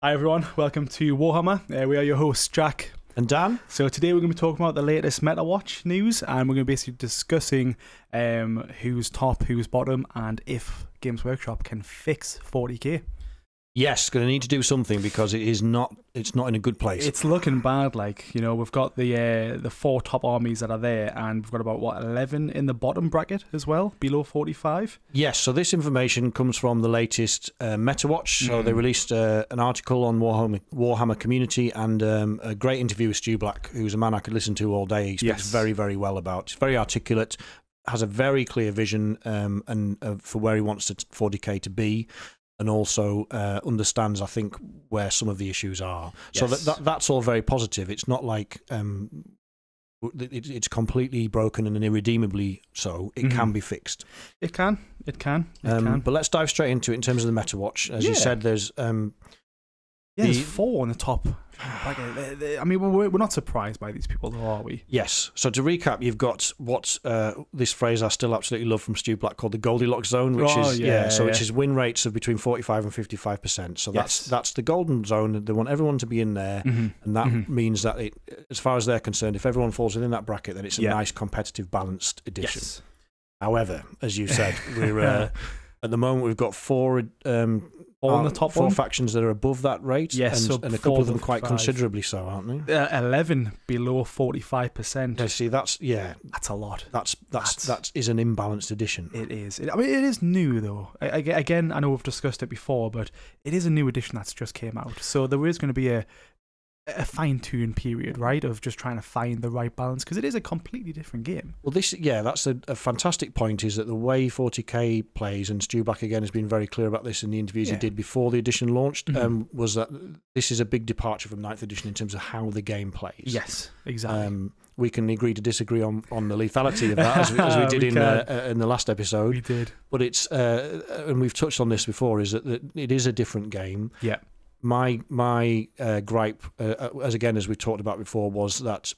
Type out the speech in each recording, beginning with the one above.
Hi everyone, welcome to Warhammer. We are your hosts, Jack and Dan. So today we're going to be talking about the latest MetaWatch news, and we're going to be basically discussing who's top, who's bottom, and if Games Workshop can fix 40k. Yes, going to need to do something because it's not in a good place. It's looking bad. Like, you know, we've got the four top armies that are there, and we've got about 11 in the bottom bracket as well, below 45. Yes, so this information comes from the latest MetaWatch. So they released an article on Warhammer community and a great interview with Stu Black, who's a man I could listen to all day. He speaks very, very well about. He's very articulate, has a very clear vision for where he wants 40k to be. And also understands, I think, where some of the issues are. Yes. So that's all very positive. It's not like it's completely broken and irredeemably so. It can be fixed. It can. But let's dive straight into it in terms of the MetaWatch. As you said, there's there's four on the top. I mean, we're not surprised by these people, though, are we? Yes. So to recap, you've got what this phrase I still absolutely love from Stu Black called the Goldilocks zone, which which is win rates of between 45 and 55%. So that's the golden zone. They want everyone to be in there, and that means that as far as they're concerned, if everyone falls within that bracket, then it's a nice, competitive, balanced edition. Yes. However, as you said, we're at the moment we've got four on the top four factions that are above that rate, yes, and a couple of them quite considerably so, aren't they? 11 below 45%. Yeah, see, that's a lot. That is an imbalanced edition. It is. I mean, it is new though. Again, I know we've discussed it before, but it is a new edition that's just came out. So there is going to be a fine-tune period, right, of just trying to find the right balance, because it is a completely different game. Well, that's a fantastic point, is that the way 40k plays, and Stu Black again has been very clear about this in the interviews he did before the edition launched, was that this is a big departure from 9th edition in terms of how the game plays. Yes, exactly. We can agree to disagree on the lethality of that, as we did in the last episode. We did. But it's, and we've touched on this before, is that it is a different game. Yeah. My gripe, as we talked about before, was that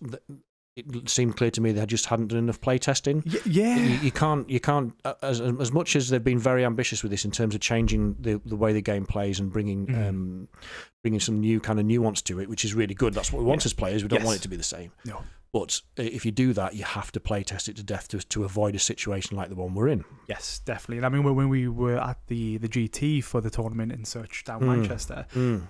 it seemed clear to me they just hadn't done enough play testing. Yeah, you can't as much as they've been very ambitious with this in terms of changing the way the game plays and bringing some new kind of nuance to it, which is really good. That's what we want as players. We don't want it to be the same. No. But if you do that, you have to play test it to death to avoid a situation like the one we're in. Yes, definitely. And I mean, when we were at the GT for the tournament and such down Manchester,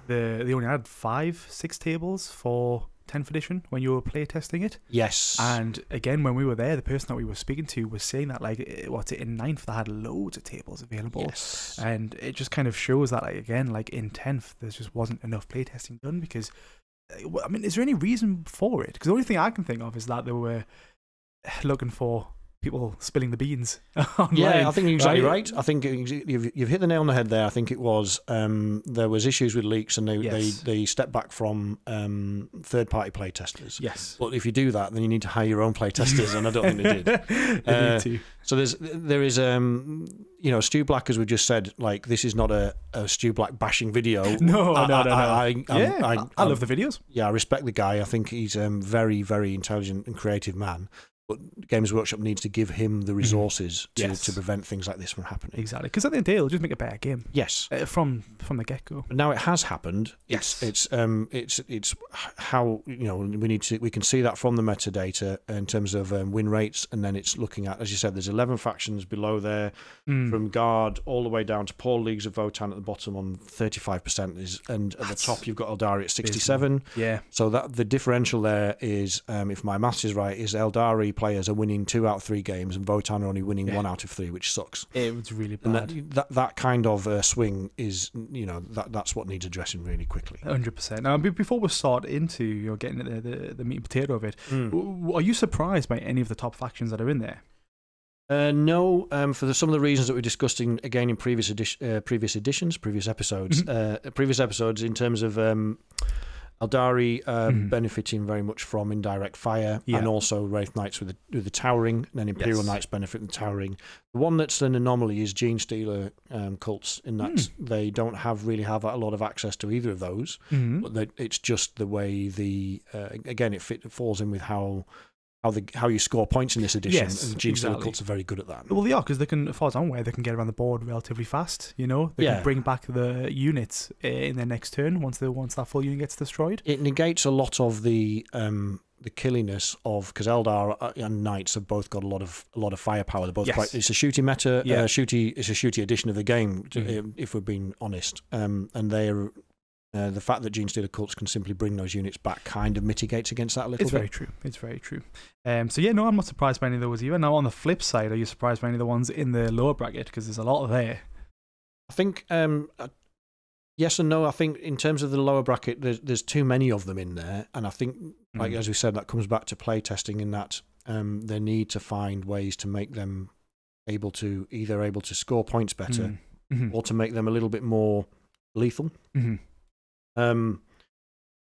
they only had 5-6 tables for 10th edition when you were play testing it. Yes. And again, when we were there, the person that we were speaking to was saying that, like, in 9th they had loads of tables available. Yes. And it just kind of shows that, like, again, like in 10th, there just wasn't enough play testing done, because I mean, is there any reason for it? Because the only thing I can think of is that they were looking for people spilling the beans online. Yeah, I think you're exactly right. I think you've hit the nail on the head there. I think it was there was issues with leaks, and they stepped back from third-party play testers. Yes. But if you do that, then you need to hire your own play testers, and I don't think they did. They need to. So there is Stu Black, as we just said, like, this is not a Stu Black bashing video. No. I love the videos. Yeah, I respect the guy. I think he's a very, very intelligent and creative man. But Games Workshop needs to give him the resources to prevent things like this from happening. Exactly, because at the end of the day, it'll just make a better game. Yes, from the get go. Now it has happened. Yes, it's how we can see that from the metadata in terms of win rates, and then it's looking at, as you said, there's 11 factions below there, from Guard all the way down to Paul Leagues of Votann at the bottom on 35%, and at the top you've got Eldari at 67. Yeah. So that the differential there is, if my maths is right, is Eldari players are winning 2 out of 3 games, and Votann are only winning 1 out of 3, which sucks. It was really bad. And that kind of swing is, that's what needs addressing really quickly. 100%. Now, before we start into getting at the meat and potato of it, are you surprised by any of the top factions that are in there? No, for some of the reasons that we're discussing again in previous episodes, in terms of Eldari benefiting very much from indirect fire, and also Wraith Knights with the towering, and then Imperial Knights benefit from the towering. The one that's an anomaly is Gene Stealer cults, in that they don't really have a lot of access to either of those. But it's just the way again it falls in with how how you score points in this edition. Yes, and Genestealer exactly. Cults are very good at that. Well, they are, because they can, as far as I'm aware, they can get around the board relatively fast. You know, they can bring back the units in their next turn once that full unit gets destroyed. It negates a lot of the killiness of, because Eldar and Knights have both got a lot of firepower. They're both quite. It's a shooty meta. It's a shooty edition of the game, if we're being honest. And they're. The fact that Genestealer Cults can simply bring those units back kind of mitigates against that a little bit. It's very true. It's very true. So yeah, no, I'm not surprised by any of those either. Now, on the flip side, are you surprised by any of the ones in the lower bracket? Because there's a lot there. I think yes and no. I think in terms of the lower bracket, there's too many of them in there, and I think, like as we said, that comes back to play testing in that they need to find ways to make them able to score points better, or to make them a little bit more lethal.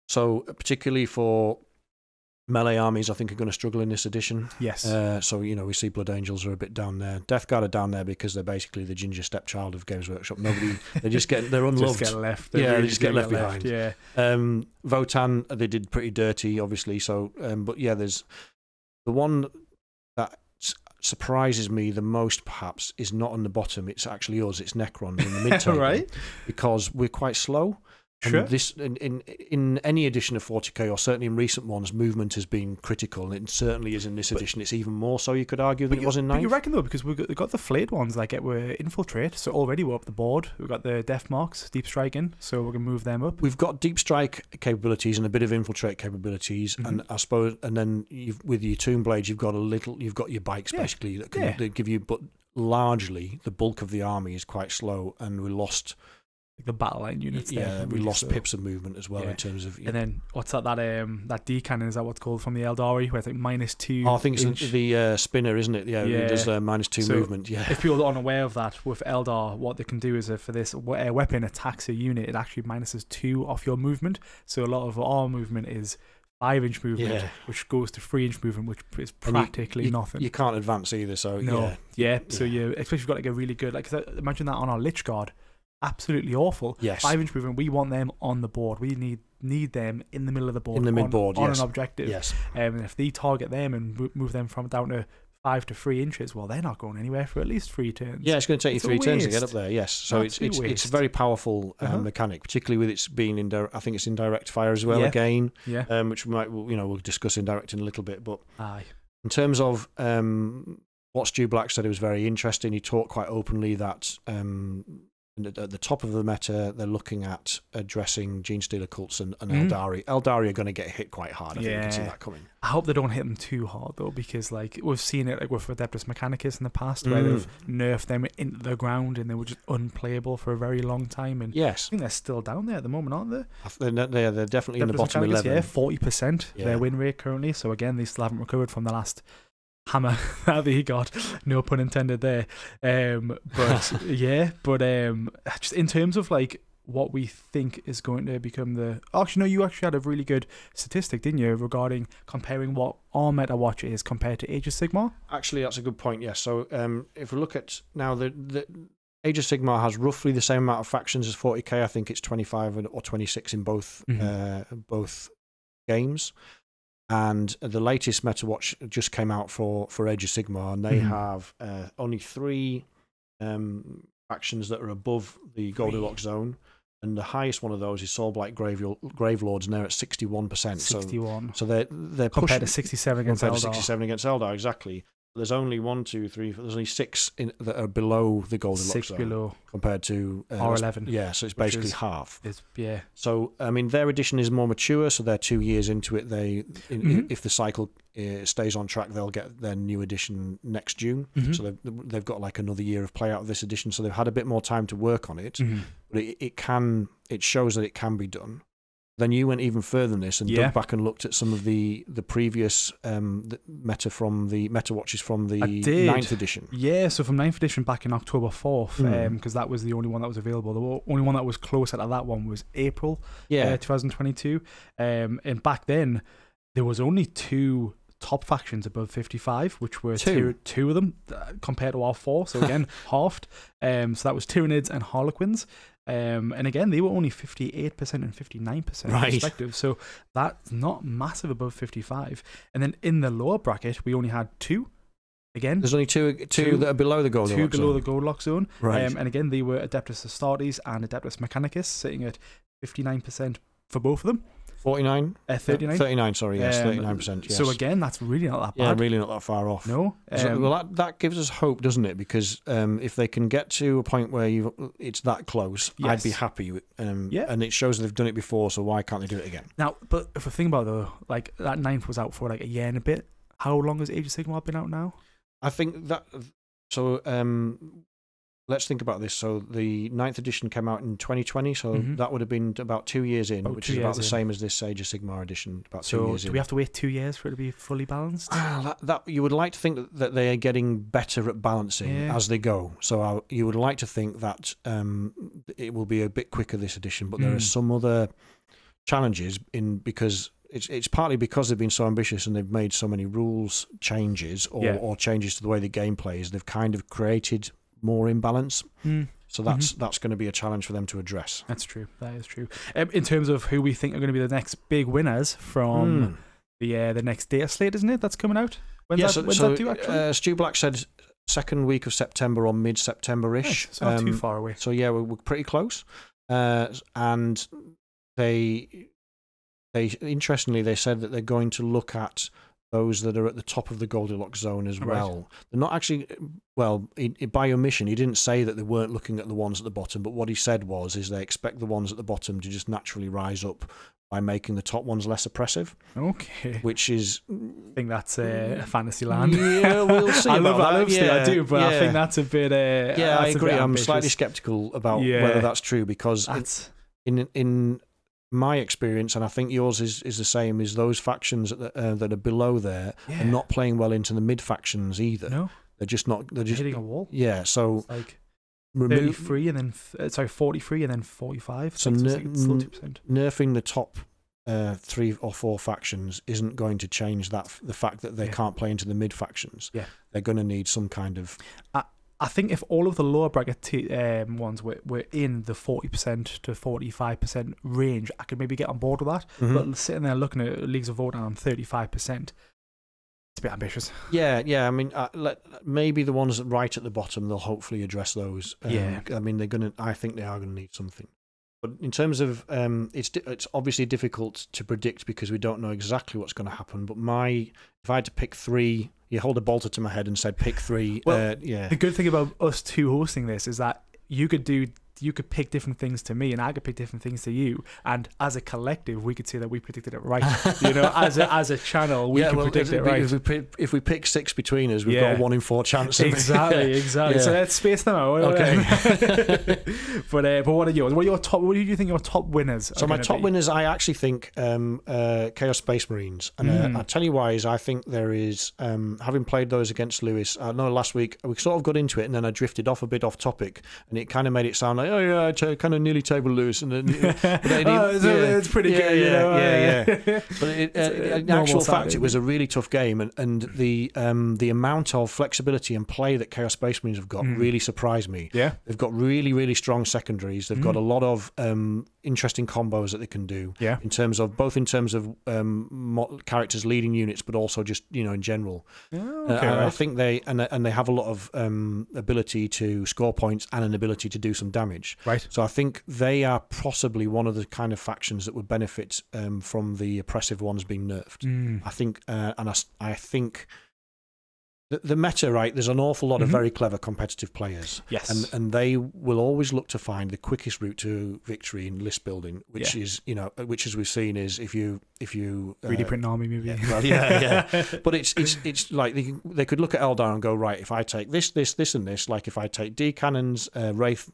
So particularly for melee armies, I think are going to struggle in this edition. Yes. So we see Blood Angels are a bit down there. Death Guard are down there because they're basically the ginger stepchild of Games Workshop. They're unloved. Just get left. They just get left behind. Yeah. Votann, they did pretty dirty, obviously. So, but yeah, there's the one that surprises me the most. Perhaps is not on the bottom. It's actually us. It's Necron in the mid table, right? Because we're quite slow. Sure. And this in any edition of 40k, or certainly in recent ones, movement has been critical, and it certainly is in this edition. It's even more so, you could argue, than it was in 9th. But you reckon, though, because we've got the flayed ones, like we're infiltrate, so already we're up the board. We've got the death marks, deep striking, so we're gonna move them up. We've got deep strike capabilities and a bit of infiltrate capabilities, and I suppose, and then with your Tomb Blades, you've got your bikes basically that can they give you, but largely the bulk of the army is quite slow, and we lost. The battle line units. Yeah, we lost pips of movement as well in terms of. And then what's that D cannon? Is that what's called from the Eldari? Where it's like -2. Oh, I think it's the spinner, isn't it? Yeah, there's -2 movement. Yeah. If people are unaware of that, with Eldar, what they can do is for this weapon attacks a unit, it actually -2 off your movement. So a lot of our movement is 5-inch movement, which goes to 3-inch movement, which is practically nothing. You can't advance either, so no. So you, especially if you've got like a really good, like, cause imagine that on our Lich Guard. Absolutely awful. Yes. 5-inch movement. We want them on the board. We need them in the middle of the board. In the mid-board, on an objective. Yes. And if they target them and move them from down to 5 to 3 inches, well, they're not going anywhere for at least 3 turns. Yeah, it's going to take you 3 turns to get up there. Yes. So it's a very powerful mechanic, particularly with its being in. I think it's in direct fire as well. Again. Yeah. Which we might we'll discuss in direct in a little bit, but in terms of what Stu Black said, it was very interesting. He talked quite openly that. At the top of the meta, they're looking at addressing Genestealer Cults and Eldari. Eldari are going to get hit quite hard. I think you can see that coming. I hope they don't hit them too hard, though, because like we've seen it like with Adeptus Mechanicus in the past, where they've nerfed them into the ground and they were just unplayable for a very long time. And yes, I think they're still down there at the moment, aren't they? They're definitely in the bottom 11. Yeah, 40% their win rate currently. So again, they still haven't recovered from the last hammer that he got, no pun intended there. But just in terms of like what we think is going to become you actually had a really good statistic, didn't you, regarding comparing what our meta watch is compared to Age of Sigmar? Actually, that's a good point. Yes. So if we look at now the Age of Sigmar has roughly the same amount of factions as 40k. I think it's 25 or 26 in both games. And the latest Meta Watch just came out for Age of Sigmar, and they have only 3 factions that are above the Goldilocks zone, and the highest one of those is Soulblight Gravelords, and they're at 61%. 61. So they're compared to 67 against Eldar. 67 against Eldar, exactly. There's only 1, 2, 3. There's only 6 that are below the Goldilocks 6 zone below compared to R11. Yeah, so it's basically half. Yeah. So I mean, their edition is more mature, so they're 2 years into it. If the cycle stays on track, they'll get their new edition next June. So they've got like another year of play out of this edition. So they've had a bit more time to work on it. But it shows that it can be done. Then you went even further than this and dug back and looked at some of the previous meta watches from the 9th edition. Yeah, so from 9th edition back in October 4th, because that was the only one that was available. The only one that was closer to that one was April 2022. And back then, there was only 2 top factions above 55, which were two of them compared to our 4. So again, halved. So that was Tyranids and Harlequins. And again, they were only 58% and 59% respective. So that's not massive above 55. And then in the lower bracket, we only had 2. Again, there's only two that are below the Goldilocks zone. 2 below the Goldilocks zone. Right. And again, they were Adeptus Astartes and Adeptus Mechanicus, sitting at 59% for both of them. 49? 39? 39, sorry, yes, 39%. Yes. So again, that's really not that bad. Yeah, really not that far off. No. Well, that gives us hope, doesn't it? Because if they can get to a point where it's that close, yes. I'd be happy. And it shows they've done it before, so why can't they do it again? Now, but if we think about it, though, like that 9th was out for like a year and a bit. How long has Age of Sigmar been out now? I think that... So... let's think about this. So the 9th edition came out in 2020, so that would have been about 2 years in, which is about the same as this Age of Sigmar edition, about 2 years in. So do we have to wait 2 years for it to be fully balanced? That you would like to think that they are getting better at balancing as they go. So you would like to think that it will be a bit quicker this edition, but there are some other challenges because... It's partly because they've been so ambitious and they've made so many rules changes or changes to the way the game plays. They've kind of created more imbalance. So that's going to be a challenge for them to address. That's true. That is true. In terms of who we think are going to be the next big winners from the next data slate, isn't it? That's coming out. When's that due, actually? Stu Black said second week of September or mid-September-ish. Nice. So not too far away. So yeah, we're pretty close. And interestingly, they said that they're going to look at those that are at the top of the Goldilocks zone as well. They're not actually, well, by omission, he didn't say that they weren't looking at the ones at the bottom, but what he said is they expect the ones at the bottom to just naturally rise up by making the top ones less oppressive. Okay. Which is... I think that's fantasy land. Yeah, we'll see. I do, but I think that's a bit... I agree. I'm slightly sceptical about whether that's true because in my experience, and I think yours is the same, is those factions that are below there are not playing well into the mid factions either. No, they're just not. They're just hitting a wall. Yeah, so it's like 33 and then 43 and then 45. So nerfing the top 3 or 4 factions isn't going to change the fact that they can't play into the mid factions. Yeah, they're going to need some kind of. I think if all of the lower bracket ones were in the 40% to 45% range, I could maybe get on board with that. But sitting there looking at Leagues of Vote on 35%, it's a bit ambitious. Yeah. I mean, maybe the ones right at the bottom, they'll hopefully address those. I mean, I think they are going to need something. But in terms of, it's obviously difficult to predict because we don't know exactly what's going to happen. But if I had to pick 3, you hold a bolter to my head and said pick 3. Well, the good thing about us two hosting this is that you could pick different things to me and I could pick different things to you, and as a collective we could say that we predicted it right. As a channel we can predict it right. If we pick 6 between us, we've got a 1 in 4 chance. Exactly. So let's space them out. Okay. But what are yours? What do you think your top winners are? So my top winners, I actually think Chaos Space Marines, and I'll tell you why. Is I think there is, having played those against Lewis, I know last week we sort of got into it and then I drifted off a bit off topic and it kind of made it sound like, I kind of nearly tabled Lewis, and then it's pretty good. But in actual fact, it was a really tough game, and the amount of flexibility and play that Chaos Space Marines have got really surprised me. Yeah, they've got really, really strong secondaries. They've got a lot of interesting combos that they can do. Yeah, in terms of characters leading units, but also just in general. I think they have a lot of ability to score points and an ability to do some damage. Right. So I think they are possibly one of the kind of factions that would benefit from the oppressive ones being nerfed. I think, I think the meta, right? There's an awful lot of very clever competitive players. Yes. And they will always look to find the quickest route to victory in list building, which is, which as we've seen is if you 3D print an army maybe. But it's like they could look at Eldar and go, right, if I take this and this, like if I take D cannons, Wraith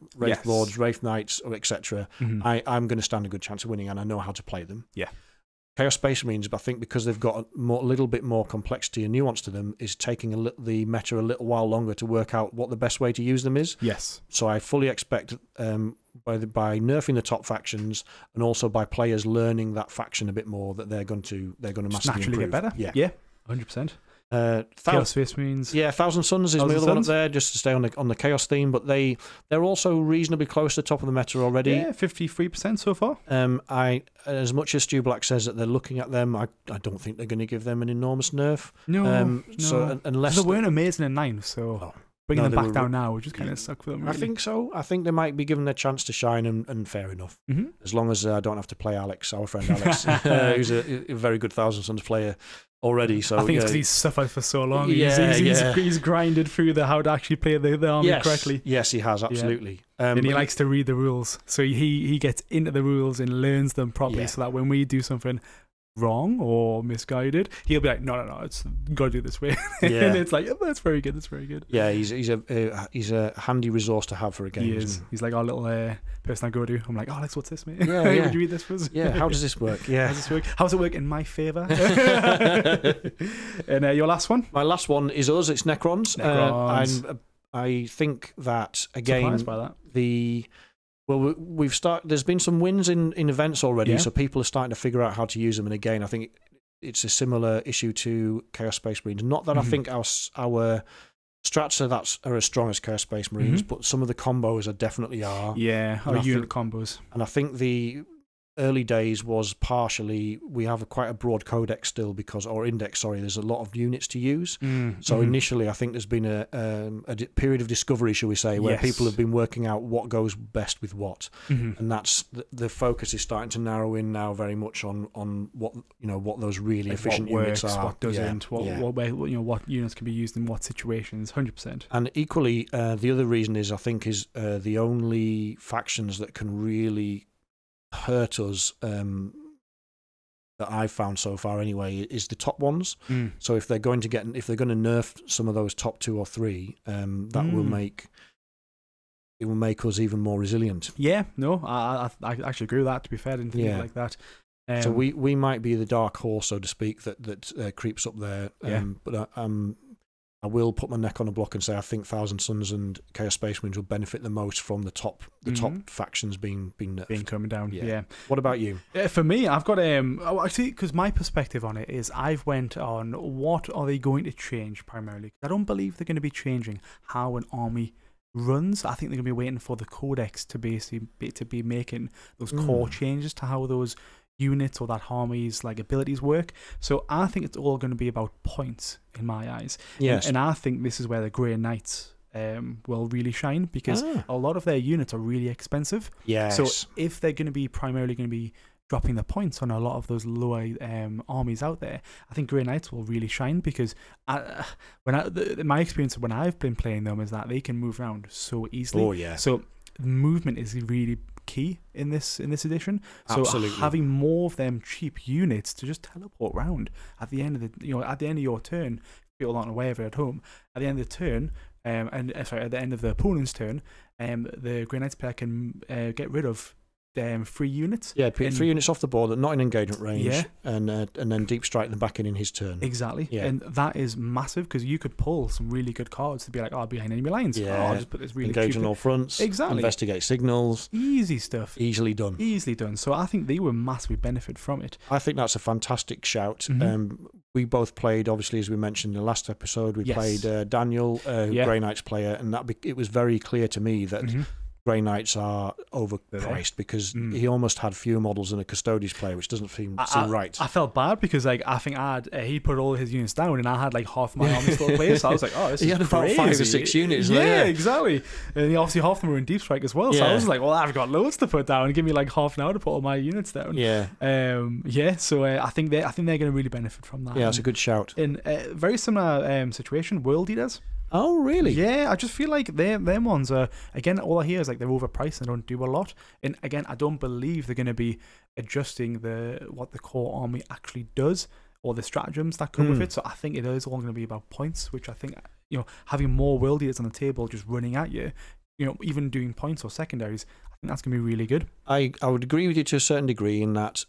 Lords, Wraith Knights, or etc., I'm going to stand a good chance of winning, and I know how to play them. Yeah. Chaos Space Marines, I think because they've got a little bit more complexity and nuance to them, is taking the meta a little while longer to work out what the best way to use them is. Yes. So I fully expect by nerfing the top factions and also by players learning that faction a bit more, that they're going to massively naturally improve. Get better. Yeah, 100%. Chaos Space Marines. Yeah, Thousand Suns is my other one up there, just to stay on the Chaos theme. But they're also reasonably close to the top of the meta already. Yeah, 53% so far. As much as Stu Black says that they're looking at them, I don't think they're going to give them an enormous nerf. No, no. So unless they weren't amazing in 9th, so bringing them back down now would just kind of suck for them. Really. I think so. I think they might be given their chance to shine, and fair enough. As long as I don't have to play Alex, our friend Alex, who's a very good Thousand Suns player already. So I think it's because he's suffered for so long. He's grinded through how to actually play the army correctly. Yes, he has, absolutely. And he likes to read the rules. So he gets into the rules and learns them properly so that when we do something wrong or misguided, he'll be like, no, it's got to do this way. And it's like, that's very good. That's very good. Yeah, he's a handy resource to have for a game. He is. He's like our little person I go to. I'm like, Alex, what's this, mate? Yeah, Would you read this for us? Yeah, how does this work? Yeah, how does it work in my favour? And your last one? My last one is us. It's Necrons. I think that again, surprised by that. We've started. There's been some wins in events already, so people are starting to figure out how to use them. And again, I think it's a similar issue to Chaos Space Marines. Not that I think our strats are as strong as Chaos Space Marines, but some of the combos definitely are. Yeah, our unit combos. And I think the early days was partially we have quite a broad codex still there's a lot of units to use. So initially I think there's been a period of discovery, shall we say, where people have been working out what goes best with what, and that's the focus is starting to narrow in now very much on what those really efficient units are, what doesn't, what units can be used in what situations. 100%. And equally the other reason is I think the only factions that can really hurt us that I've found so far anyway is the top ones. So if they're going to nerf some of those top 2 or 3, that will make us even more resilient. Yeah, no, I actually agree with that. To be fair, I didn't think like that. So we might be the dark horse, so to speak, that creeps up there. But I will put my neck on the block and say I think Thousand Suns and Chaos Space Marines will benefit the most from the top factions being coming down. Yeah. What about you? For me, I've got actually, because my perspective on it is I've went on what are they going to change primarily. I don't believe they're going to be changing how an army runs. I think they're going to be waiting for the codex to be making those core changes to how those units or that army's abilities work. So I think it's all going to be about points in my eyes. Yes. And I think this is where the Grey Knights will really shine, because a lot of their units are really expensive. Yes. So if they're going to be primarily going to be dropping the points on a lot of those lower armies out there, I think Grey Knights will really shine, because my experience when I've been playing them is that they can move around so easily. Oh yeah. So movement is really key in this edition. So Absolutely. Having more of them cheap units to just teleport around at the end of your turn, people aren't aware of it at home, at the end of the turn, at the end of the opponent's turn, the Grey Knights player can get rid of 3 units. Yeah, 3 units off the board, not in engagement range, and then deep strike them back in his turn. Exactly. Yeah. And that is massive, because you could pull some really good cards to be like, behind enemy lines. Yeah. I'll just put this really engage cheap on all fronts. Exactly. Investigate signals. Easy stuff. Easily done. So I think they will massively benefit from it. I think that's a fantastic shout. We both played, obviously, as we mentioned in the last episode, we played Daniel, Grey Knights player, and it was very clear to me that Grey Knights are overpriced, because he almost had fewer models than a Custodies player, which doesn't seem right. I felt bad, because I think he put all his units down, and I had half my army still players. So I was like, this is crazy. He had about 5 or 6 units. Yeah, exactly. And obviously half of them were in Deep Strike as well. So I was like, I've got loads to put down. Give me half an hour to put all my units down. Yeah. So I think they're going to really benefit from that. Yeah, that's a good shout. In a very similar situation, World Eaters. Oh, really? Yeah, I just feel like them ones are, again, all I hear is they're overpriced and don't do a lot. And again, I don't believe they're going to be adjusting what the core army actually does, or the stratagems that come with it. So I think it is all going to be about points, which I think, having more World Eaters on the table just running at you, even doing points or secondaries, I think that's going to be really good. I would agree with you to a certain degree in that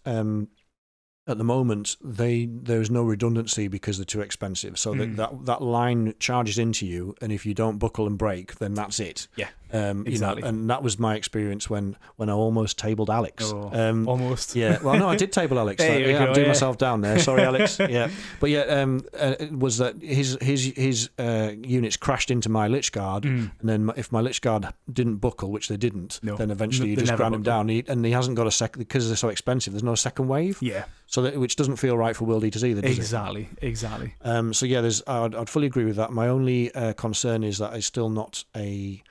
at the moment, there's no redundancy because they're too expensive. So that line charges into you, and if you don't buckle and break, then that's it. Yeah. Exactly. You know, and that was my experience when I almost tabled Alex. Almost. Yeah. Well, no, I did table Alex. I'm doing myself down there. Sorry, Alex. Yeah. But yeah, it was that his units crashed into my Lich Guard, and then if my Lich Guard didn't buckle, which they didn't, then eventually you just ground him down. And he hasn't got a second because they're so expensive. There's no second wave. Yeah. So which doesn't feel right for World Eaters either, does Exactly. So yeah, I'd fully agree with that. My only concern is that it's still not a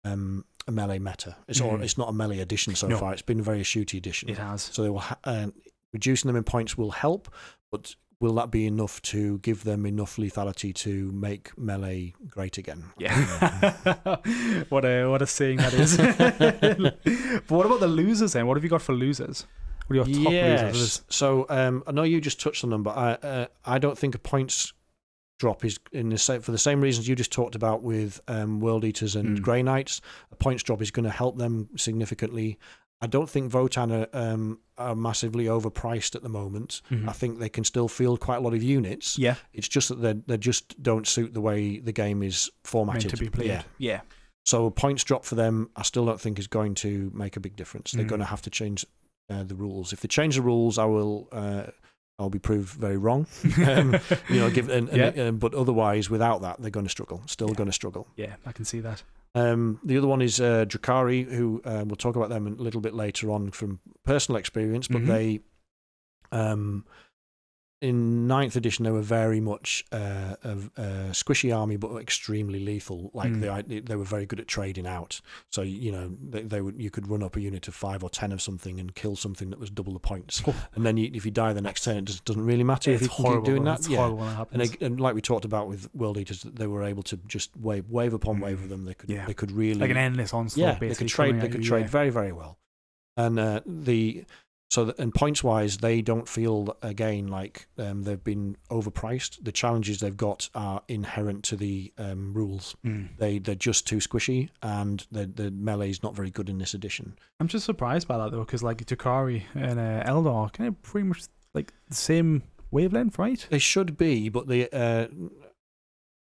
melee meta. It's not a melee edition so far. It's been a very shooty edition. It has. So they will reducing them in points will help, but will that be enough to give them enough lethality to make melee great again? Yeah. What a saying that is. But what about the losers then? What have you got for losers? What are your top losers? So I know you just touched on them, but I don't think a points drop is for the same reasons you just talked about with World Eaters and Grey Knights. A points drop is going to help them significantly. I don't think Votann are massively overpriced at the moment. I think they can still field quite a lot of units. Yeah, it's just that they just don't suit the way the game is formatted. Meant to be played. Yeah. So a points drop for them, I still don't think is going to make a big difference. They're going to have to change the rules. If they change the rules, I'll be proved very wrong. But otherwise, without that, they're going to struggle. Still going to struggle. Yeah, I can see that. The other one is Drukhari, who we'll talk about them a little bit later on from personal experience, but they in 9th edition they were very much a squishy army but extremely lethal. Like they were very good at trading out, so you know you could run up a unit of 5 or 10 of something and kill something that was double the points, and then if you die the next turn it doesn't really matter if you can keep doing that. It's horrible when it happens. And like we talked about with World Eaters, they were able to just wave upon wave of them. They could really, like an endless onslaught. They could trade very, very well. And and points wise, they don't feel again like they've been overpriced. The challenges they've got are inherent to the rules. They're just too squishy, and the melee is not very good in this edition. I'm just surprised by that though, because like Drukhari and Eldar kind of pretty much like the same wavelength, right? They should be, but they.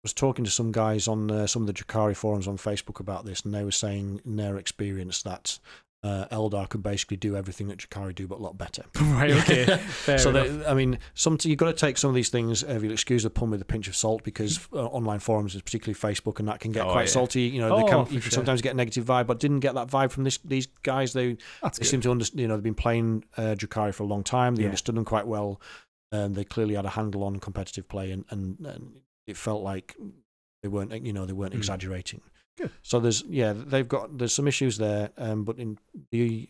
Was talking to some guys on some of the Drukhari forums on Facebook about this, and they were saying in their experience that Eldar could basically do everything that Drukhari do, but a lot better. Right, okay. Fair enough. You've got to take some of these things, if you'll excuse the pun, with a pinch of salt, because online forums, particularly Facebook, and that can get quite salty. You know, you can sometimes get a negative vibe, but didn't get that vibe from these guys. They seem to understand. You know, they've been playing Drukhari for a long time. They understood them quite well, and they clearly had a handle on competitive play, and it felt like they weren't exaggerating. Good. So there's some issues there, but in the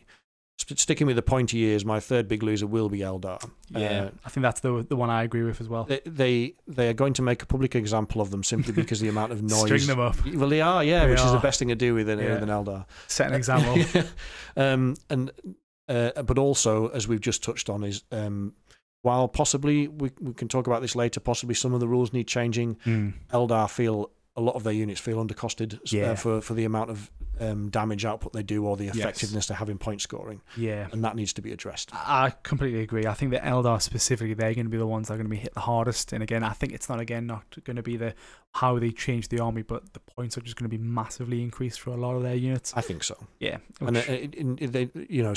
sticking with the pointy ears, my third big loser will be Eldar. Yeah, I think that's the one I agree with as well. They are going to make a public example of them simply because the amount of noise. String them up. Well, they are, which is the best thing to do with an Eldar. Set an example. But also, as we've just touched on, is while possibly we can talk about this later, possibly some of the rules need changing. Eldar feel a lot of their units feel undercosted for the amount of damage output they do or the effectiveness they have in point scoring. Yeah, and that needs to be addressed. I completely agree. I think the Eldar specifically, they're going to be the ones that are going to be hit the hardest. And again, I think it's not going to be how they change the army, but the points are just going to be massively increased for a lot of their units. I think so. Yeah, and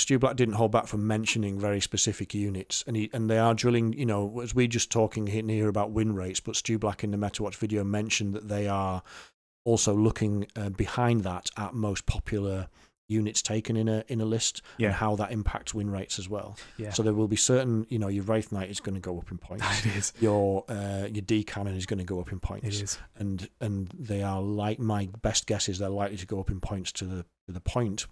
Stu Black didn't hold back from mentioning very specific units, and they are drilling. You know, as we just talking here about win rates, but Stu Black in the MetaWatch video mentioned that they are also looking behind that at most popular units taken in a list and how that impacts win rates as well. Yeah. So there will be certain, your Wraith Knight is going to go up in points. It is. Your D Cannon is going to go up in points. It is. And they are, like, my best guess is they're likely to go up in points to the point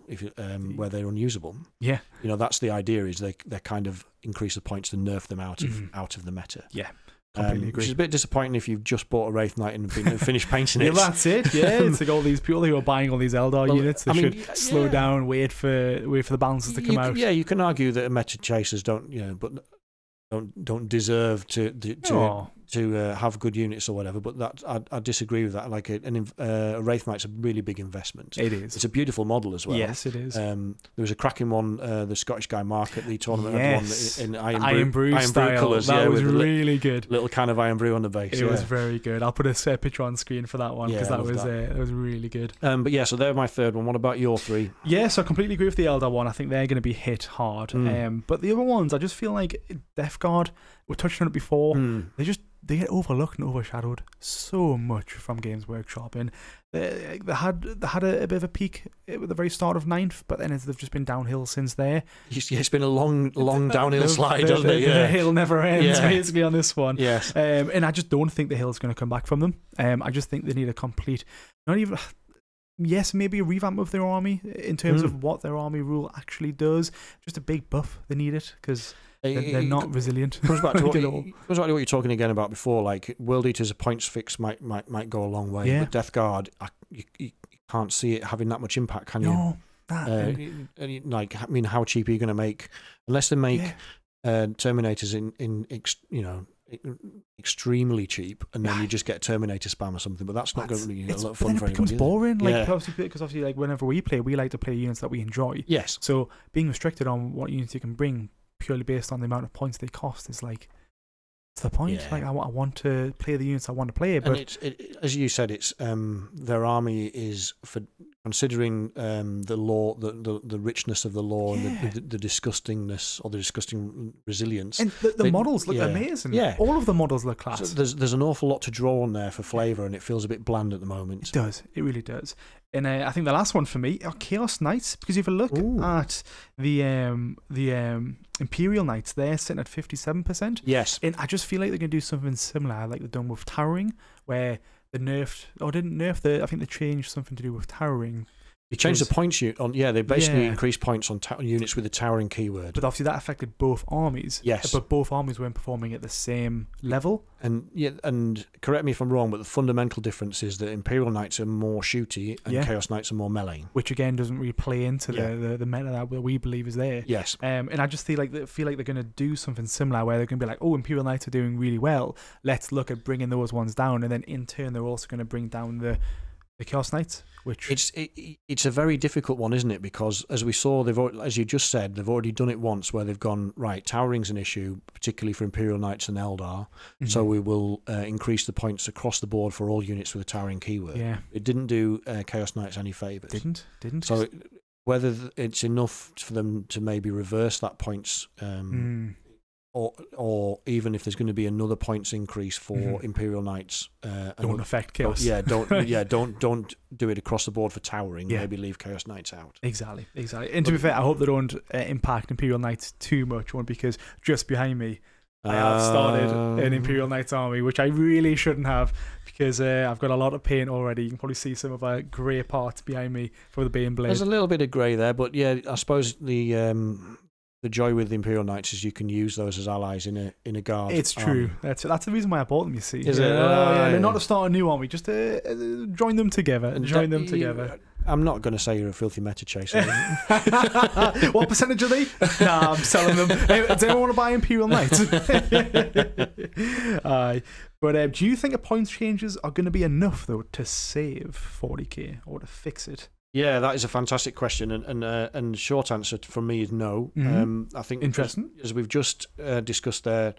where they're unusable. Yeah. That's the idea, is they kind of increase the points to nerf them out of the meta. Yeah. Completely agree. Which is a bit disappointing if you've just bought a Wraith Knight and finished painting it. Yeah, that's it. Yeah, it's like all these people who are buying all these Eldar units. They should slow down, wait for the balances to come out. Yeah, you can argue that meta chasers don't deserve to to have good units or whatever, but that I disagree with that. Like a Wraith Knight's a really big investment. It is. It's a beautiful model as well. Yes, it is. There was a cracking one. The Scottish guy Mark at the tournament had one in Iron Brew colours. That was with really good. Little can of Iron Brew on the base. It was very good. I'll put a picture on screen for that one because that was really good. But yeah, so they're my third one. What about your three? Yeah, so I completely agree with the Eldar one. I think they're going to be hit hard. But the other ones, I just feel like Death Guard. We touched on it before. They get overlooked and overshadowed so much from Games Workshop, and they had a bit of a peak at the very start of 9th, but then they've just been downhill since there. It's been a long downhill slide, doesn't it? The hill never ends, basically, on this one. Yes. And I just don't think the hill's going to come back from them. I just think they need a complete, not even. Yes, maybe a revamp of their army in terms of what their army rule actually does. Just a big buff. They need it because they're not resilient. Goes back to what you're talking again about before. Like World Eaters, a points fix might go a long way. Yeah. But Death Guard, you can't see it having that much impact, can you? No. How cheap are you going to make? Unless they make Terminators in extremely cheap, and then you just get Terminator spam or something. But that's not going to be a lot of fun for anybody. It becomes boring. Obviously, like whenever we play, we like to play units that we enjoy. Yes. So being restricted on what units you can bring purely based on the amount of points they cost is like, it's the point. Like I want to play the units I want to play, but and as you said, it's their army is, for considering the law, the richness of the law, and the disgustingness or the disgusting resilience. And the models look amazing. Yeah, all of the models look class. So there's an awful lot to draw on there for flavour, and it feels a bit bland at the moment. It does. It really does. And I think the last one for me are Chaos Knights, because if you look at the Imperial Knights, they're sitting at 57%. Yes. And I just feel like they're going to do something similar like they've done with Towering, where they nerfed, or didn't nerf, I think they changed something to do with Towering. They changed the points on. Yeah, they basically increased points on units with the Towering keyword. But obviously that affected both armies. Yes. But both armies weren't performing at the same level. And correct me if I'm wrong, but the fundamental difference is that Imperial Knights are more shooty and Chaos Knights are more melee. Which again doesn't really play into the meta that we believe is there. Yes. And I just feel like they're going to do something similar where they're going to be like, oh, Imperial Knights are doing really well. Let's look at bringing those ones down, and then in turn they're also going to bring down the Chaos Knights, which it's a very difficult one, isn't it? Because as we saw, as you just said, they've already done it once, where they've gone right. Towering's an issue, particularly for Imperial Knights and Eldar, so we will increase the points across the board for all units with a Towering keyword. Yeah, it didn't do Chaos Knights any favors. Didn't. So whether it's enough for them to maybe reverse that points. Or even if there's going to be another points increase for Imperial Knights, don't affect Chaos. Don't do it across the board for Towering. Maybe leave Chaos Knights out. Exactly. And to be fair, I hope they don't impact Imperial Knights too much. Because just behind me, I have started an Imperial Knights army, which I really shouldn't have, because I've got a lot of paint already. You can probably see some of our grey parts behind me for the Bane Blade. There's a little bit of grey there, but yeah, I suppose the joy with the Imperial Knights is you can use those as allies in a guard. It's true. That's the reason why I bought them. You see, is it? Not to start a new army, just to join them together. I'm not going to say you're a filthy meta chaser. What percentage are they? Nah, I'm selling them. Does anyone want to buy Imperial Knights? But do you think the points changes are going to be enough though to save 40k or to fix it? Yeah, that is a fantastic question, and the short answer from me is no. I think interesting, as we've just discussed there,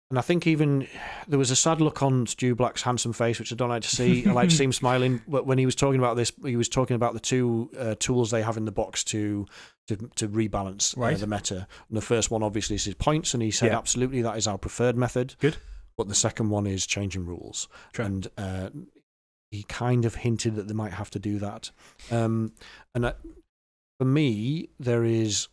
and I think even there was a sad look on Stu Black's handsome face, which I don't like to see. I like to see him smiling. But when he was talking about this, he was talking about the two tools they have in the box to rebalance the meta. And the first one obviously is his points, and he said absolutely that is our preferred method. Good. But the second one is changing rules. True. And he kind of hinted that they might have to do that. For me, there is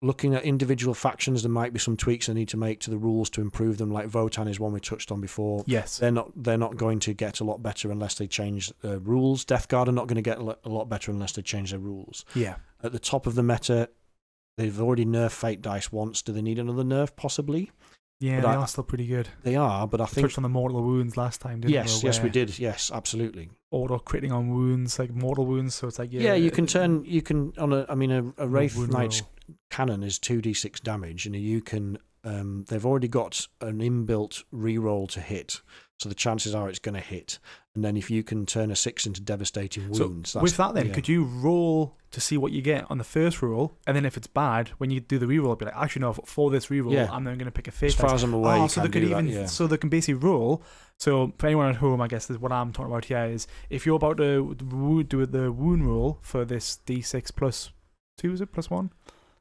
looking at individual factions. There might be some tweaks they need to make to the rules to improve them. Like Votann is one we touched on before. Yes, they're not going to get a lot better unless they change rules. Death Guard are not going to get a lot better unless they change their rules. Yeah. At the top of the meta, they've already nerfed Fate Dice once. Do they need another nerf? Possibly. Yeah, they are still pretty good. They are, but I think... touched on the mortal wounds last time, didn't we? Yes, we did. Yes, absolutely. Auto-critting on wounds, like mortal wounds, so it's like... Yeah, you can, on a Wraith Knight's cannon is 2d6 damage, and you can they've already got an inbuilt reroll to hit, so the chances are it's going to hit. And then if you can turn a 6 into devastating wounds, with that, then could you roll to see what you get on the first roll, and then if it's bad, when you do the reroll, be like, actually no, for this reroll, I'm then going to pick a fate. As far as I'm aware, so they could even so they can basically roll. So for anyone at home, I guess what I'm talking about here is if you're about to do the wound roll for this D6 plus 2, is it plus 1?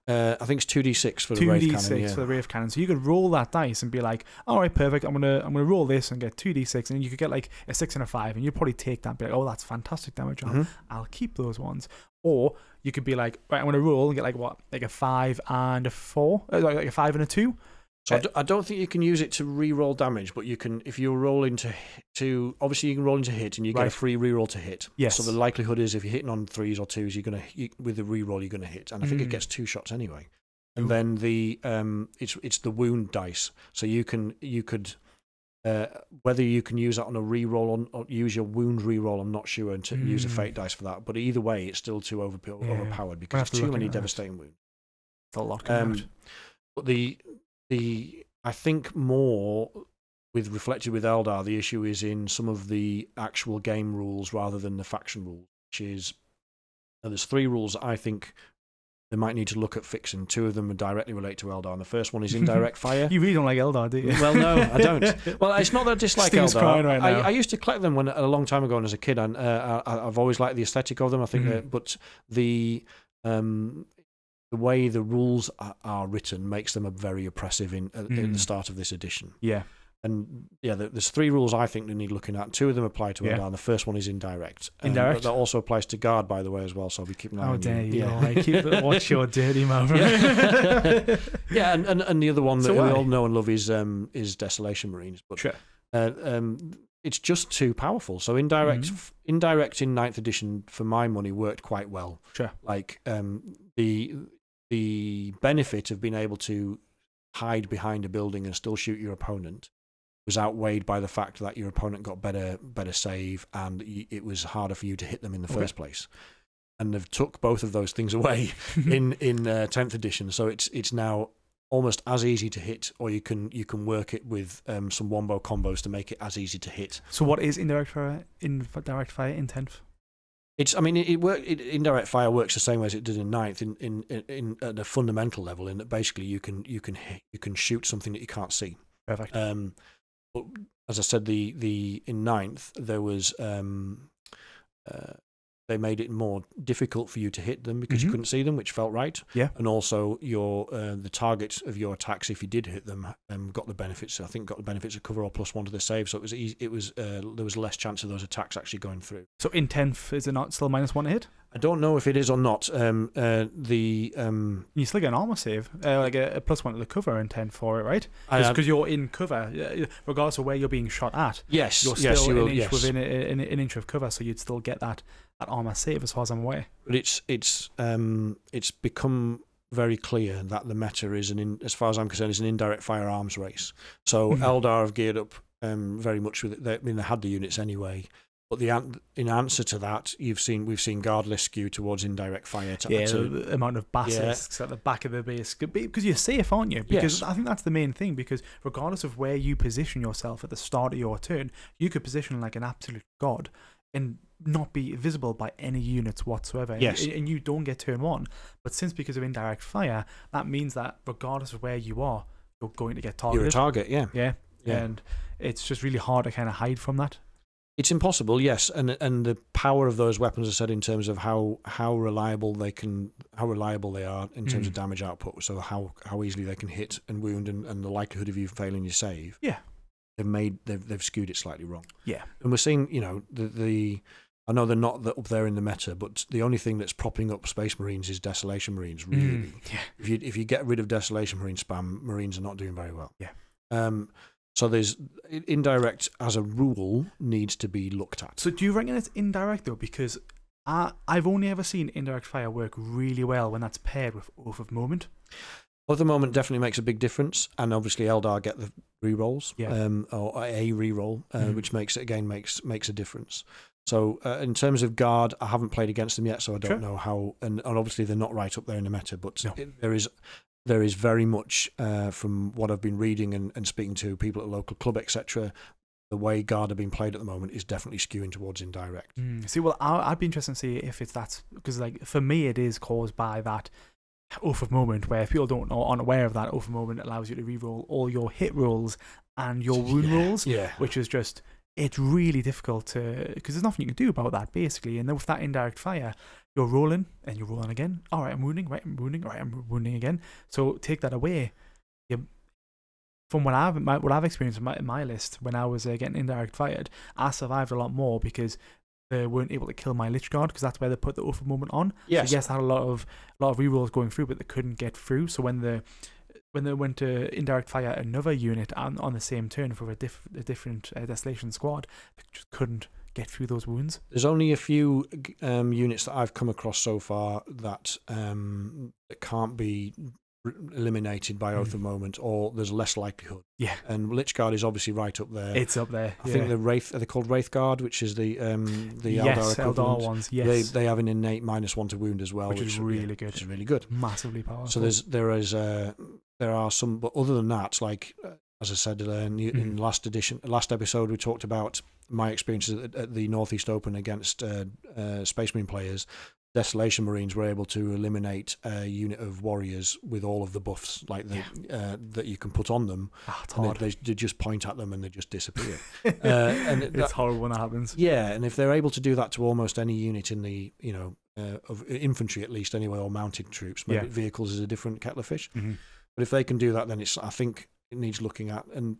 I think it's 2d6 for the Wraith Cannon. 2d6 for the Wraith Cannon. So you could roll that dice and be like, all right, perfect. I'm gonna roll this and get 2d6, and you could get like a 6 and a 5, and you'd probably take that and be like, oh, that's fantastic damage. I'll keep those ones. Or you could be like, right, I'm gonna roll and get like what, like a 5 and a 4, like a 5 and a 2. So I don't think you can use it to re-roll damage, but you can, if you're rolling to obviously you can roll into hit and you get a free re-roll to hit. Yes. So the likelihood is if you're hitting on 3s or 2s, with the re-roll you're gonna hit, and I think it gets 2 shots anyway. And then the it's the wound dice, so you could whether you can use that on a re-roll or use your wound re-roll, I'm not sure, and to use a fate dice for that. But either way, it's still too overpowered because it's too many devastating wounds. It's a lot. But I think more reflected with Eldar, the issue is in some of the actual game rules rather than the faction rules, which is there's 3 rules that I think they might need to look at fixing. 2 of them are directly related to Eldar, and the first one is indirect fire. You really don't like Eldar, do you? Well, no, I don't. Well, it's not that I dislike Steve's Eldar. Crying right now. I used to collect them a long time ago and as a kid, and I've always liked the aesthetic of them. I think, but the way the rules are written makes them very oppressive in the start of this edition. Yeah. And there's 3 rules I think they need looking at. 2 of them apply to Eldar, and the first one is indirect. Indirect? That also applies to Guard, by the way, as well, so I'll be keeping an eye on you. How dare you. Yeah. Watch your dirty mouth. Yeah, and the other one that we all know and love is Desolation Marines. But sure. It's just too powerful. So indirect in 9th edition, for my money, worked quite well. Sure. Like the benefit of being able to hide behind a building and still shoot your opponent was outweighed by the fact that your opponent got better save, and it was harder for you to hit them in the first place. And they've took both of those things away in 10th edition, so it's now almost as easy to hit, or you can work it with some wombo combos to make it as easy to hit. So what is indirect fire in 10th? Indirect fire works the same way as it did in 9th in at a fundamental level, in that basically you can shoot something that you can't see. Perfect. But as I said, in 9th there was they made it more difficult for you to hit them because you couldn't see them, which felt right. Yeah. And also the target of your attacks, if you did hit them, got the benefits. I think got the benefits of cover or +1 to the save. So it was easy. There was less chance of those attacks actually going through. So in 10th, is it not still -1 to hit? I don't know if it is or not. You still get an armor save, like a +1 to the cover in 10th for it, right? Because you're in cover, regardless of where you're being shot at. Yes, you're still within an inch of cover, so you'd still get that armor save, as far as I'm aware. But it's become very clear that the meta is as far as I'm concerned, is an indirect firearms race. So Eldar have geared up very much with it. They had the units anyway. But in answer to that, we've seen Guard list skew towards indirect fire. The amount of basilisks at the back of the base, because you're safe, aren't you? Because I think that's the main thing. Because regardless of where you position yourself at the start of your turn, you could position like an absolute god and not be visible by any units whatsoever. Yes. And you don't get turn 1. But because of indirect fire, that means that regardless of where you are, you're going to get targeted. You're a target, yeah. And it's just really hard to kind of hide from that. It's impossible, yes, and the power of those weapons are said in terms of how reliable they are in terms of damage output. So how easily they can hit and wound, and the likelihood of you failing your save. Yeah, they've skewed it slightly wrong. Yeah, and we're seeing, I know they're not up there in the meta, but the only thing that's propping up Space Marines is Desolation Marines. Really, if you get rid of Desolation Marine spam, Marines are not doing very well. Yeah. So there's indirect as a rule needs to be looked at. So do you reckon it's indirect though? Because I've only ever seen indirect fire work really well when that's paired with Oath of Moment. Oath of Moment definitely makes a big difference, and obviously Eldar get the rerolls, or a reroll, which makes a difference. So in terms of Guard, I haven't played against them yet, so I don't know how. And obviously they're not right up there in the meta, but there is there is very much, from what I've been reading and speaking to people at local club, etc., the way Guard are being played at the moment is definitely skewing towards indirect. See, well, I'd be interested to see if it's that, because like for me, it is caused by that oath of moment, where if people aren't aware of that, oath of moment allows you to re-roll all your hit rolls and your wound rolls, which is just, it's really difficult to, because there's nothing you can do about that basically. And then with that indirect fire, you're rolling and you're rolling again. All right, I'm wounding. Right, I'm wounding. Right, I'm wounding again. So take that away. From what I've experienced in my list, when I was getting indirect fired, I survived a lot more because they weren't able to kill my Lich Guard, because that's where they put the oath of moment on. Yes. So yes, I had a lot of rerolls going through, but they couldn't get through. So when they went to indirect fire another unit on the same turn for a different Desolation squad, they just couldn't get through those wounds. There's only a few units that I've come across so far that can't be eliminated by oath of moment, or there's less likelihood. Yeah, and Lich Guard is obviously right up there. It's up there. I think the Wraith, are they called Wraith Guard, which is the Eldar ones. Yes, they have an innate -1 to wound as well, which is really good. Which is really good, massively powerful. So there are some, but other than that, like as I said in last episode, we talked about my experiences at the Northeast Open against Space Marine players. Desolation Marines were able to eliminate a unit of warriors with all of the buffs that you can put on them. And they just point at them and they just disappear. And it's horrible when that happens. Yeah, and if they're able to do that to almost any unit in the of infantry at least anyway, or mounted troops, maybe vehicles is a different kettle of fish. But if they can do that, then I think it needs looking at, and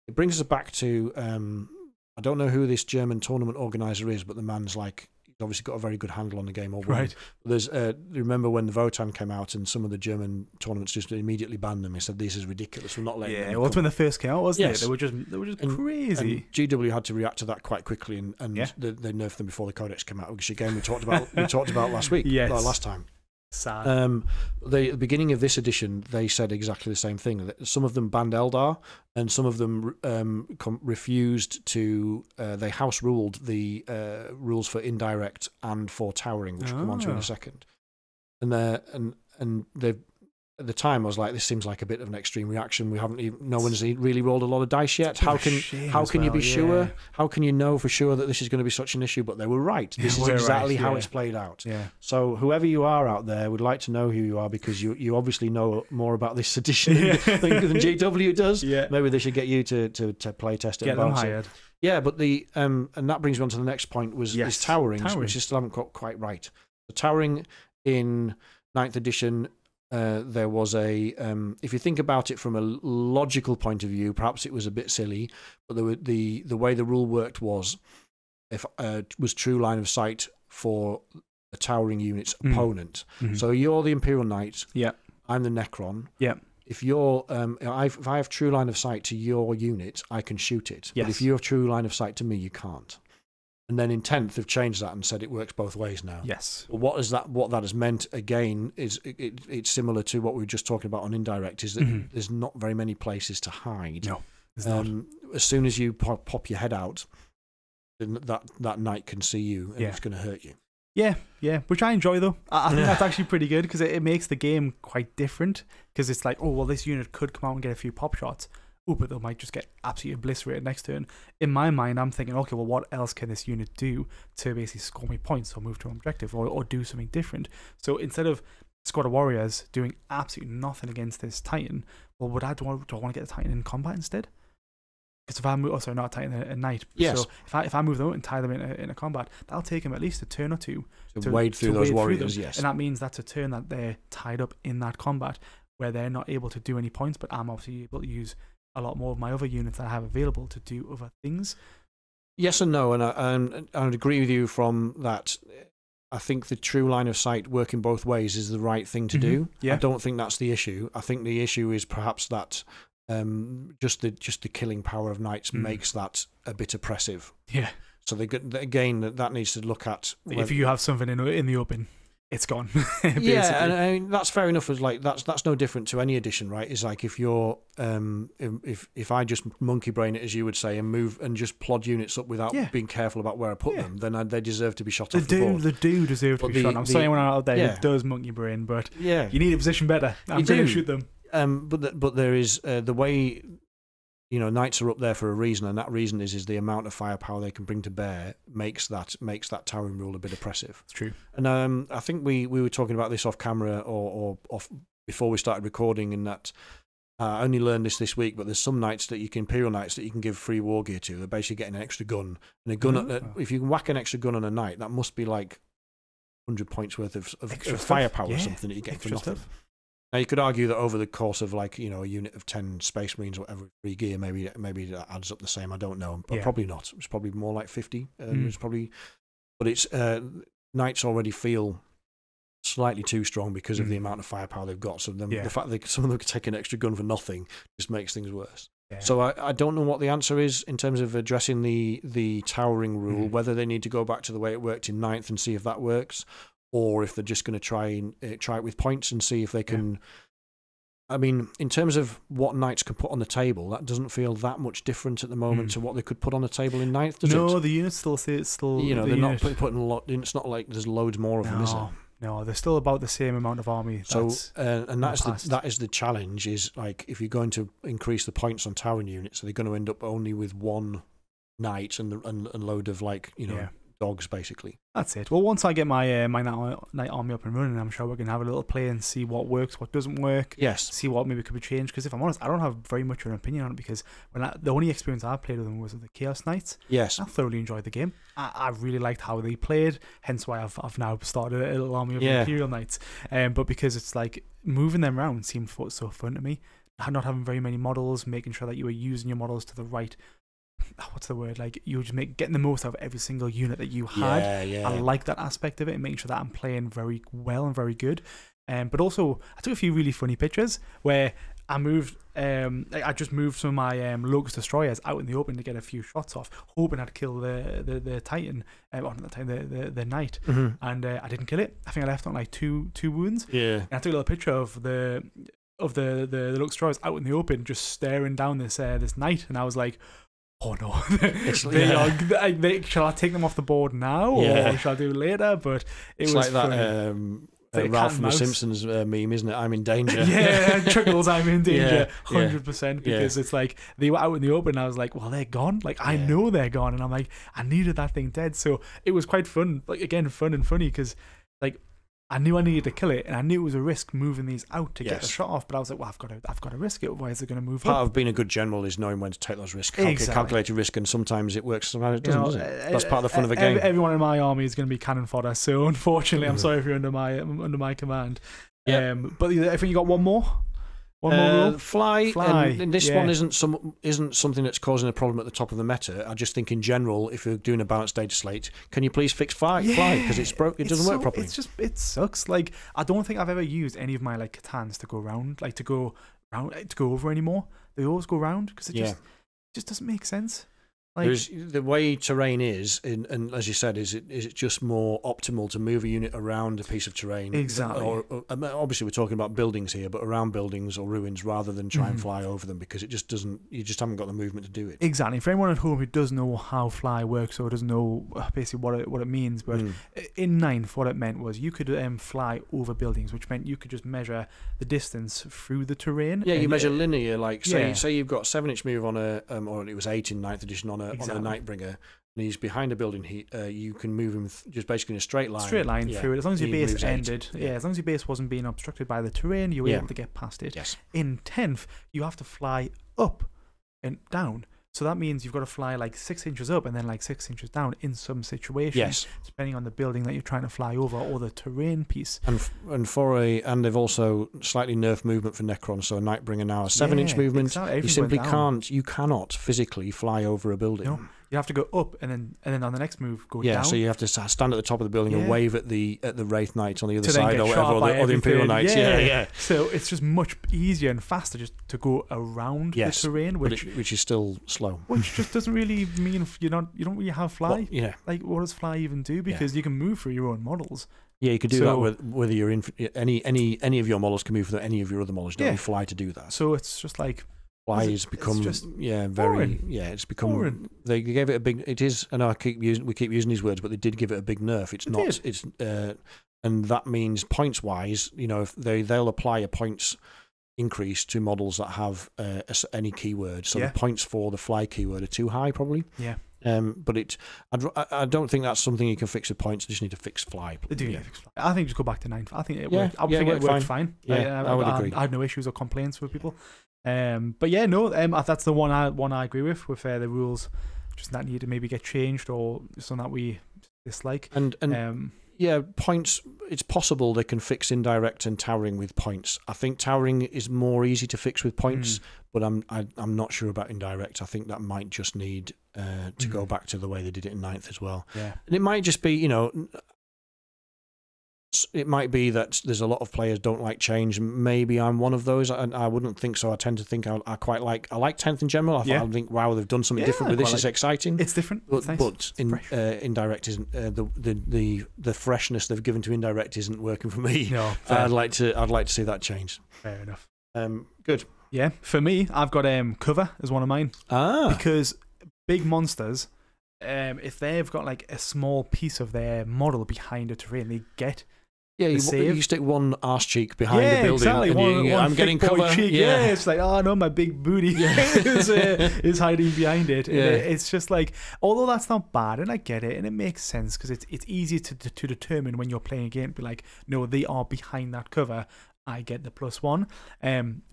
it brings us back to I don't know who this German tournament organizer is, but the man's like, obviously got a very good handle on the game already. Right. There's remember when the Votann came out and some of the German tournaments just immediately banned them. He said this is ridiculous. We're not letting them. Yeah, well, it's when they first came out, wasn't it? They were just crazy. And GW had to react to that quite quickly, and they nerfed them before the Codex came out, which again we talked about last week. Last time. Sad. At the beginning of this edition, they said exactly the same thing. That some of them banned Eldar, and some of them refused to. They house ruled the rules for indirect and for towering, which we'll come on to in a second. And they. At the time, I was like, "This seems like a bit of an extreme reaction. We haven't even, no one's really rolled a lot of dice yet. How can you be sure? How can you know for sure that this is going to be such an issue?" But they were right. This is exactly how it's played out. Yeah. So whoever you are out there, would like to know who you are, because you obviously know more about this edition than GW does. Yeah. Maybe they should get you to play test it. Get them hired. Yeah, but and that brings me on to the next point is towering, which I still haven't got quite right. The towering in 9th edition. There was if you think about it from a logical point of view, perhaps it was a bit silly, but the way the rule worked was was true line of sight for a towering unit's opponent. So you're the Imperial Knight. Yeah. I'm the Necron. Yeah. If you're, if I have true line of sight to your unit, I can shoot it. Yes. But if you have true line of sight to me, you can't. And then in 10th, they've changed that and said it works both ways now. Yes. But what that has meant, again, is it's similar to what we were just talking about on indirect, is that there's not very many places to hide. No, there's not. As soon as you pop your head out, then that knight can see you, and it's going to hurt you. Yeah, which I enjoy though. I think that's actually pretty good, because it makes the game quite different, because it's like, oh, well, this unit could come out and get a few pop shots. Oh, but they might just get absolutely obliterated next turn. In my mind, I'm thinking, okay, well, what else can this unit do to basically score me points or move to an objective or do something different? So instead of squad of warriors doing absolutely nothing against this Titan, well, do I want to get the Titan in combat instead? Because if I move, not a Titan, a Knight. Yes. So if I move them out and tie them in a combat, that'll take them at least a turn or two to wade through those warriors. Yes. And that means that's a turn that they're tied up in that combat, where they're not able to do any points, but I'm obviously able to use a lot more of my other units that I have available to do other things. Yes and no, and I would agree with you from that. I think the true line of sight working both ways is the right thing to do. Yeah. I don't think that's the issue. I think the issue is perhaps that just the killing power of knights makes that a bit oppressive. Yeah. So that needs to look at if you have something in the open. it's gone. Yeah, and I mean that's fair enough. As like that's no different to any edition, right? It's like if you're if I just monkey brain it, as you would say, and move and just plod units up without being careful about where I put them, then they deserve to be shot off the board. They do deserve to be shot. I'm sorry anyone out there who does monkey brain, but you need a position better. I'm going to shoot them. But there is the way. Knights are up there for a reason, and that reason is the amount of firepower they can bring to bear makes that towering rule a bit oppressive. It's true. And I think we were talking about this off camera or off before we started recording, in that I only learned this week, but there's some knights Imperial Knights that you can give free war gear to. They're basically getting an extra gun, and a gun. If you can whack an extra gun on a knight, that must be like 100 points worth of firepower or something that you get for nothing. Now you could argue that over the course of a unit of 10 Space Marines or whatever, free gear, maybe that adds up the same. I don't know, but probably not. It's probably more like 50. It's probably, but it's Knights already feel slightly too strong because of the amount of firepower they've got. So the fact that some of them can take an extra gun for nothing just makes things worse. Yeah. So I don't know what the answer is in terms of addressing the towering rule. Whether they need to go back to the way it worked in 9th and see if that works, or if they're just going to try it with points and see if they can. I mean, in terms of what Knights can put on the table, that doesn't feel that much different at the moment to what they could put on the table in 9th, does it? No, the units still they're not putting a lot. It's not like there's loads more of them, is it? No, they're still about the same amount of army. So, and that is the challenge. Is like if you're going to increase the points on towering units, are they going to end up only with one knight and a load of dogs, basically? That's it. Well, once I get my my knight army up and running, I'm sure we can have a little play and see what works, what doesn't work. Yes. See what maybe could be changed. Because if I'm honest, I don't have very much of an opinion on it, because the only experience I played with them was with the Chaos Knights. Yes. I thoroughly enjoyed the game. I really liked how they played. Hence why I've now started a little army of Imperial Knights. But because it's like moving them around seemed so fun to me. Not having very many models, making sure that you were using your models to the right. What's the word? Like you just getting the most out of every single unit that you had. I like that aspect of it and making sure that I'm playing very well and very good. But also, I took a few really funny pictures where I moved. I just moved some of my Locust Destroyers out in the open to get a few shots off, hoping I'd kill the Titan, not the Titan, the Knight, and I didn't kill it. I think I left on like two wounds. Yeah. And I took a little picture of the Locust Destroyers out in the open, just staring down this Knight, and I was like, oh no, shall I take them off the board now, or shall I do it later? But it's was like funny. That Ralph from The Simpsons meme, isn't it? I'm in danger. Chuckles, I'm in danger, 100%, because it's like they were out in the open, and I was like, well, they're gone. Like, I know they're gone, and I'm like, I needed that thing dead. So it was quite fun, like, again, fun and funny, because like I knew I needed to kill it, and I knew it was a risk moving these out to get the shot off. But I was like, well, I've got to risk it, otherwise they're going to move. Part of being a good general is knowing when to take those risks, calculated risk, and sometimes it works, sometimes it doesn't. Does it? That's part of the fun of the game. Everyone in my army is going to be cannon fodder, so unfortunately, I'm sorry if you're under my command. But I think you got one more. One more rule? Fly. And this one isn't something that's causing a problem at the top of the meta. I just think in general, if you're doing a balanced data slate, can you please fix fly? Because it's broke. It doesn't work properly. It sucks. Like, I don't think I've ever used any of my like Catans to go round, like to go over anymore. They always go round because it just doesn't make sense. Like, the way terrain is, and as you said, is it just more optimal to move a unit around a piece of terrain? Exactly. Or obviously, we're talking about buildings here, but around buildings or ruins rather than try and fly over them, because it just doesn't. You just haven't got the movement to do it. Exactly. For anyone at home who doesn't know how fly works or doesn't know basically what it means, but in 9th, what it meant was you could fly over buildings, which meant you could just measure the distance through the terrain. Yeah, you measure linear. Like say you've got 7-inch move on a, or it was 8 in 9th edition on a Nightbringer, and he's behind a building. You can move him just basically in a straight line. Through it, as long as your base ended. As long as your base wasn't being obstructed by the terrain, you were able to get past it. Yes. In 10th, you have to fly up and down. So that means you've got to fly like 6 inches up and then like 6 inches down in some situations, depending on the building that you're trying to fly over or the terrain piece. And they've also slightly nerfed movement for Necron. So a Nightbringer now, a 7-inch movement. Exactly. You simply cannot physically fly over a building. No. You have to go up and then on the next move go down. So you have to stand at the top of the building and wave at the Wraith Knights on the other side or whatever, or the Imperial Knights. So it's just much easier and faster just to go around the terrain, which is still slow. Which just doesn't really mean you don't really have fly. Well, like what does fly even do? Because you can move through your own models. Yeah, you could do that with whether you're in any of your models can move with any of your other models. Don't you fly to do that? So it's just like fly has become very boring. it's become boring. They gave it a big. It is. I know we keep using these words, but they did give it a big nerf. It's and that means points wise, if they'll apply a points increase to models that have any keyword. So the points for the fly keyword are too high, probably. Yeah. But I don't think that's something you can fix with points. You just need to fix fly. They do need to fix fly. I think just go back to 9. I think it worked. I think it worked fine. Yeah, I would agree. I had no issues or complaints with people. But yeah, no. That's the one I agree with the rules. Just that need to maybe get changed or something that we dislike. And points. It's possible they can fix indirect and towering with points. I think towering is more easy to fix with points, but I'm not sure about indirect. I think that might just need to go back to the way they did it in 9th as well. Yeah, and it might just be it might be that there's a lot of players don't like change. Maybe I'm one of those, and I wouldn't think so. I tend to think I like 10th in general. I think, wow, they've done something different with this. It's exciting. It's different. But, nice. But indirect isn't the freshness they've given to indirect isn't working for me. No, I'd like to see that change. Fair enough. Good. Yeah, for me, I've got cover as one of mine. Because big monsters, if they've got like a small piece of their model behind a terrain, they get. Yeah, you stick one arse cheek behind the building. Exactly. I'm getting cover. Cheek. Yeah, it's like, oh no, my big booty is hiding behind it. Yeah. It's just like, although that's not bad, and I get it, and it makes sense because it's easy to determine when you're playing a game. Be like, no, they are behind that cover. I get the +1.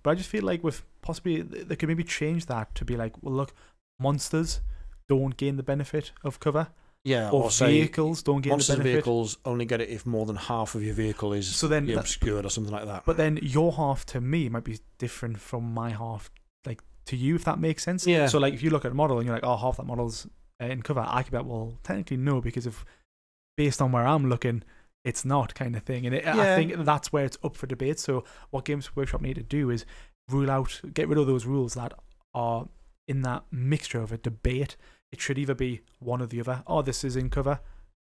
But I just feel like with possibly they could maybe change that to be like, well, look, monsters don't gain the benefit of cover. Yeah, or vehicles don't gain the benefit. Vehicles only get it if more than half of your vehicle is obscured or something like that. But then your half to me might be different from my half, like to you, if that makes sense. Yeah. So like if you look at a model and you're like, oh, half that model's in cover, I could be like, well, technically no, because if based on where I'm looking, it's not, kind of thing. And I think that's where it's up for debate. So what Games Workshop need to do is get rid of those rules that are in that mixture of a debate. It should either be one or the other. Oh, this is in cover,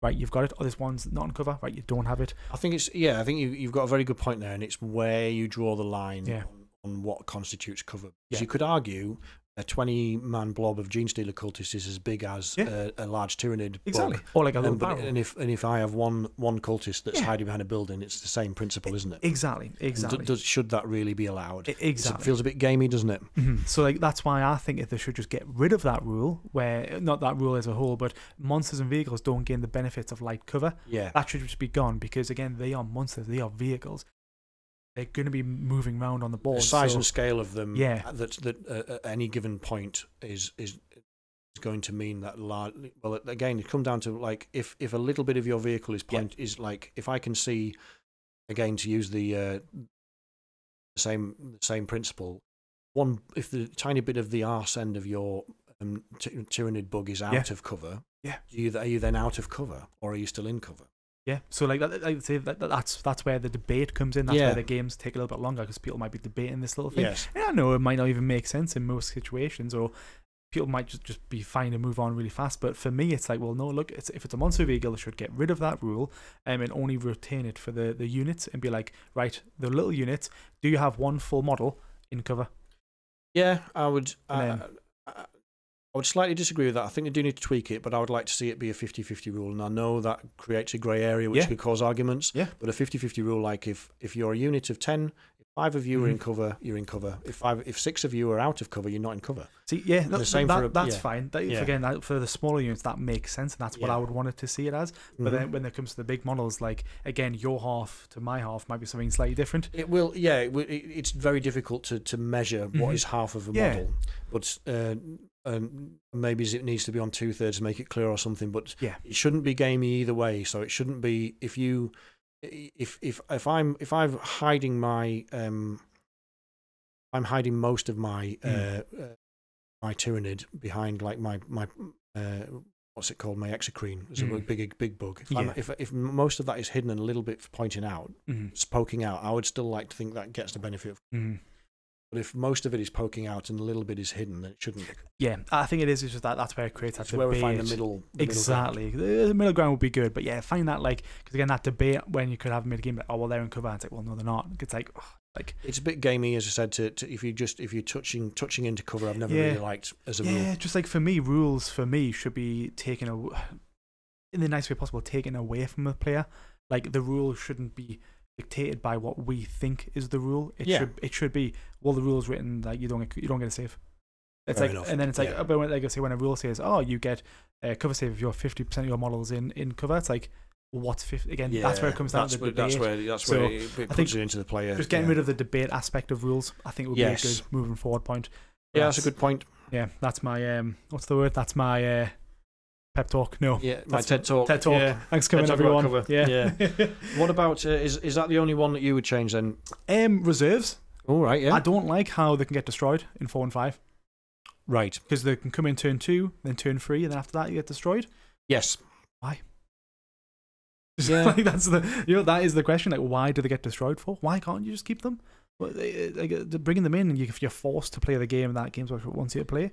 right? You've got it. Oh, this one's not in cover, right? You don't have it. I think you've got a very good point there, and it's where you draw the line on what constitutes cover. Because you could argue a 20-man blob of Genestealer cultists is as big as a large Tyranid. Exactly. Bug. Or like a little barrel. And if I have one cultist that's hiding behind a building, it's the same principle, isn't it? Exactly. Should that really be allowed? Exactly. It feels a bit gamey, doesn't it? So like that's why I think if they should just get rid of that rule, where not that rule as a whole, but monsters and vehicles don't gain the benefits of light cover. Yeah. That should just be gone because again, they are monsters, they are vehicles. They're going to be moving around on the board. The size and scale of them, that at any given point is going to mean that large. Well, again, it comes down to like if a little bit of your vehicle is like if I can see, again, to use the same principle. If the tiny bit of the arse end of your Tyranid bug is out of cover, are you then out of cover or are you still in cover? Yeah, so like I would say that's where the debate comes in. That's where the games take a little bit longer because people might be debating this little thing. Yes. And I know it might not even make sense in most situations, or people might just be fine and move on really fast. But for me, it's like, well, no, look, if it's a monster vehicle, it should get rid of that rule and only retain it for the units and be like, right, the little units, do you have one full model in cover? Yeah, I would. I would slightly disagree with that. I think they do need to tweak it, but I would like to see it be a 50-50 rule. And I know that creates a grey area which could cause arguments. Yeah. But a 50-50 rule, like if you're a unit of 10, if 5 of you are in cover, you're in cover. If 6 of you are out of cover, you're not in cover. See, that's fine. Again, for the smaller units, that makes sense, and that's what I would want it to see it as. But then when it comes to the big models, like again, your half to my half might be something slightly different. It will, it's very difficult to measure what is half of a model, but. Maybe it needs to be on 2/3 to make it clear or something, but it shouldn't be gamey either way. So it shouldn't be if I'm hiding my I'm hiding most of my my Tyranid behind like my what's it called, my exocrine. It's a big bug. If most of that is hidden and a little bit pointing out, it's poking out, I would still like to think that gets the benefit of. But if most of it is poking out and a little bit is hidden, then it shouldn't be. Yeah, I think it is. It's just that's where it creates that debate. Where we find the middle. Exactly. The middle ground would be good. But yeah, find that, like, because again, that debate when you could have mid-game, like, oh, well, they're in cover. And it's like, well, no, they're not. It's like, it's a bit gamey, as I said. If you're touching into cover, I've never really liked as a rule. Yeah, just like for me, rules for me should be taken in the nicest way possible, taken away from the player. Like, the rule shouldn't be dictated by what we think is the rule. It should be, well, the rule's written that you don't get a save. It's fair enough. And then it's like, but like I say, when a rule says, oh, you get a cover save if you're 50% of your models in cover, it's like, well, what's 50 again? That's where it comes down to the debate. That's where it puts it into the player. Just getting rid of the debate aspect of rules, I think, would be a good moving forward point. That's a good point. Yeah, that's my what's the word? That's my pep talk. No, my TED talk. TED talk. Yeah. Thanks for coming, everyone. Yeah. What about is that the only one that you would change then? Reserves. All right. Yeah. I don't like how they can get destroyed in 4 and 5. Right. Because they can come in turn 2, then turn 3, and then after that you get destroyed. Yes. Why? Yeah. Like, that's that is the question. Like, why do they get destroyed for? Why can't you just keep them? Like, bringing them in, and if you're forced to play the game, that game's what wants you to play.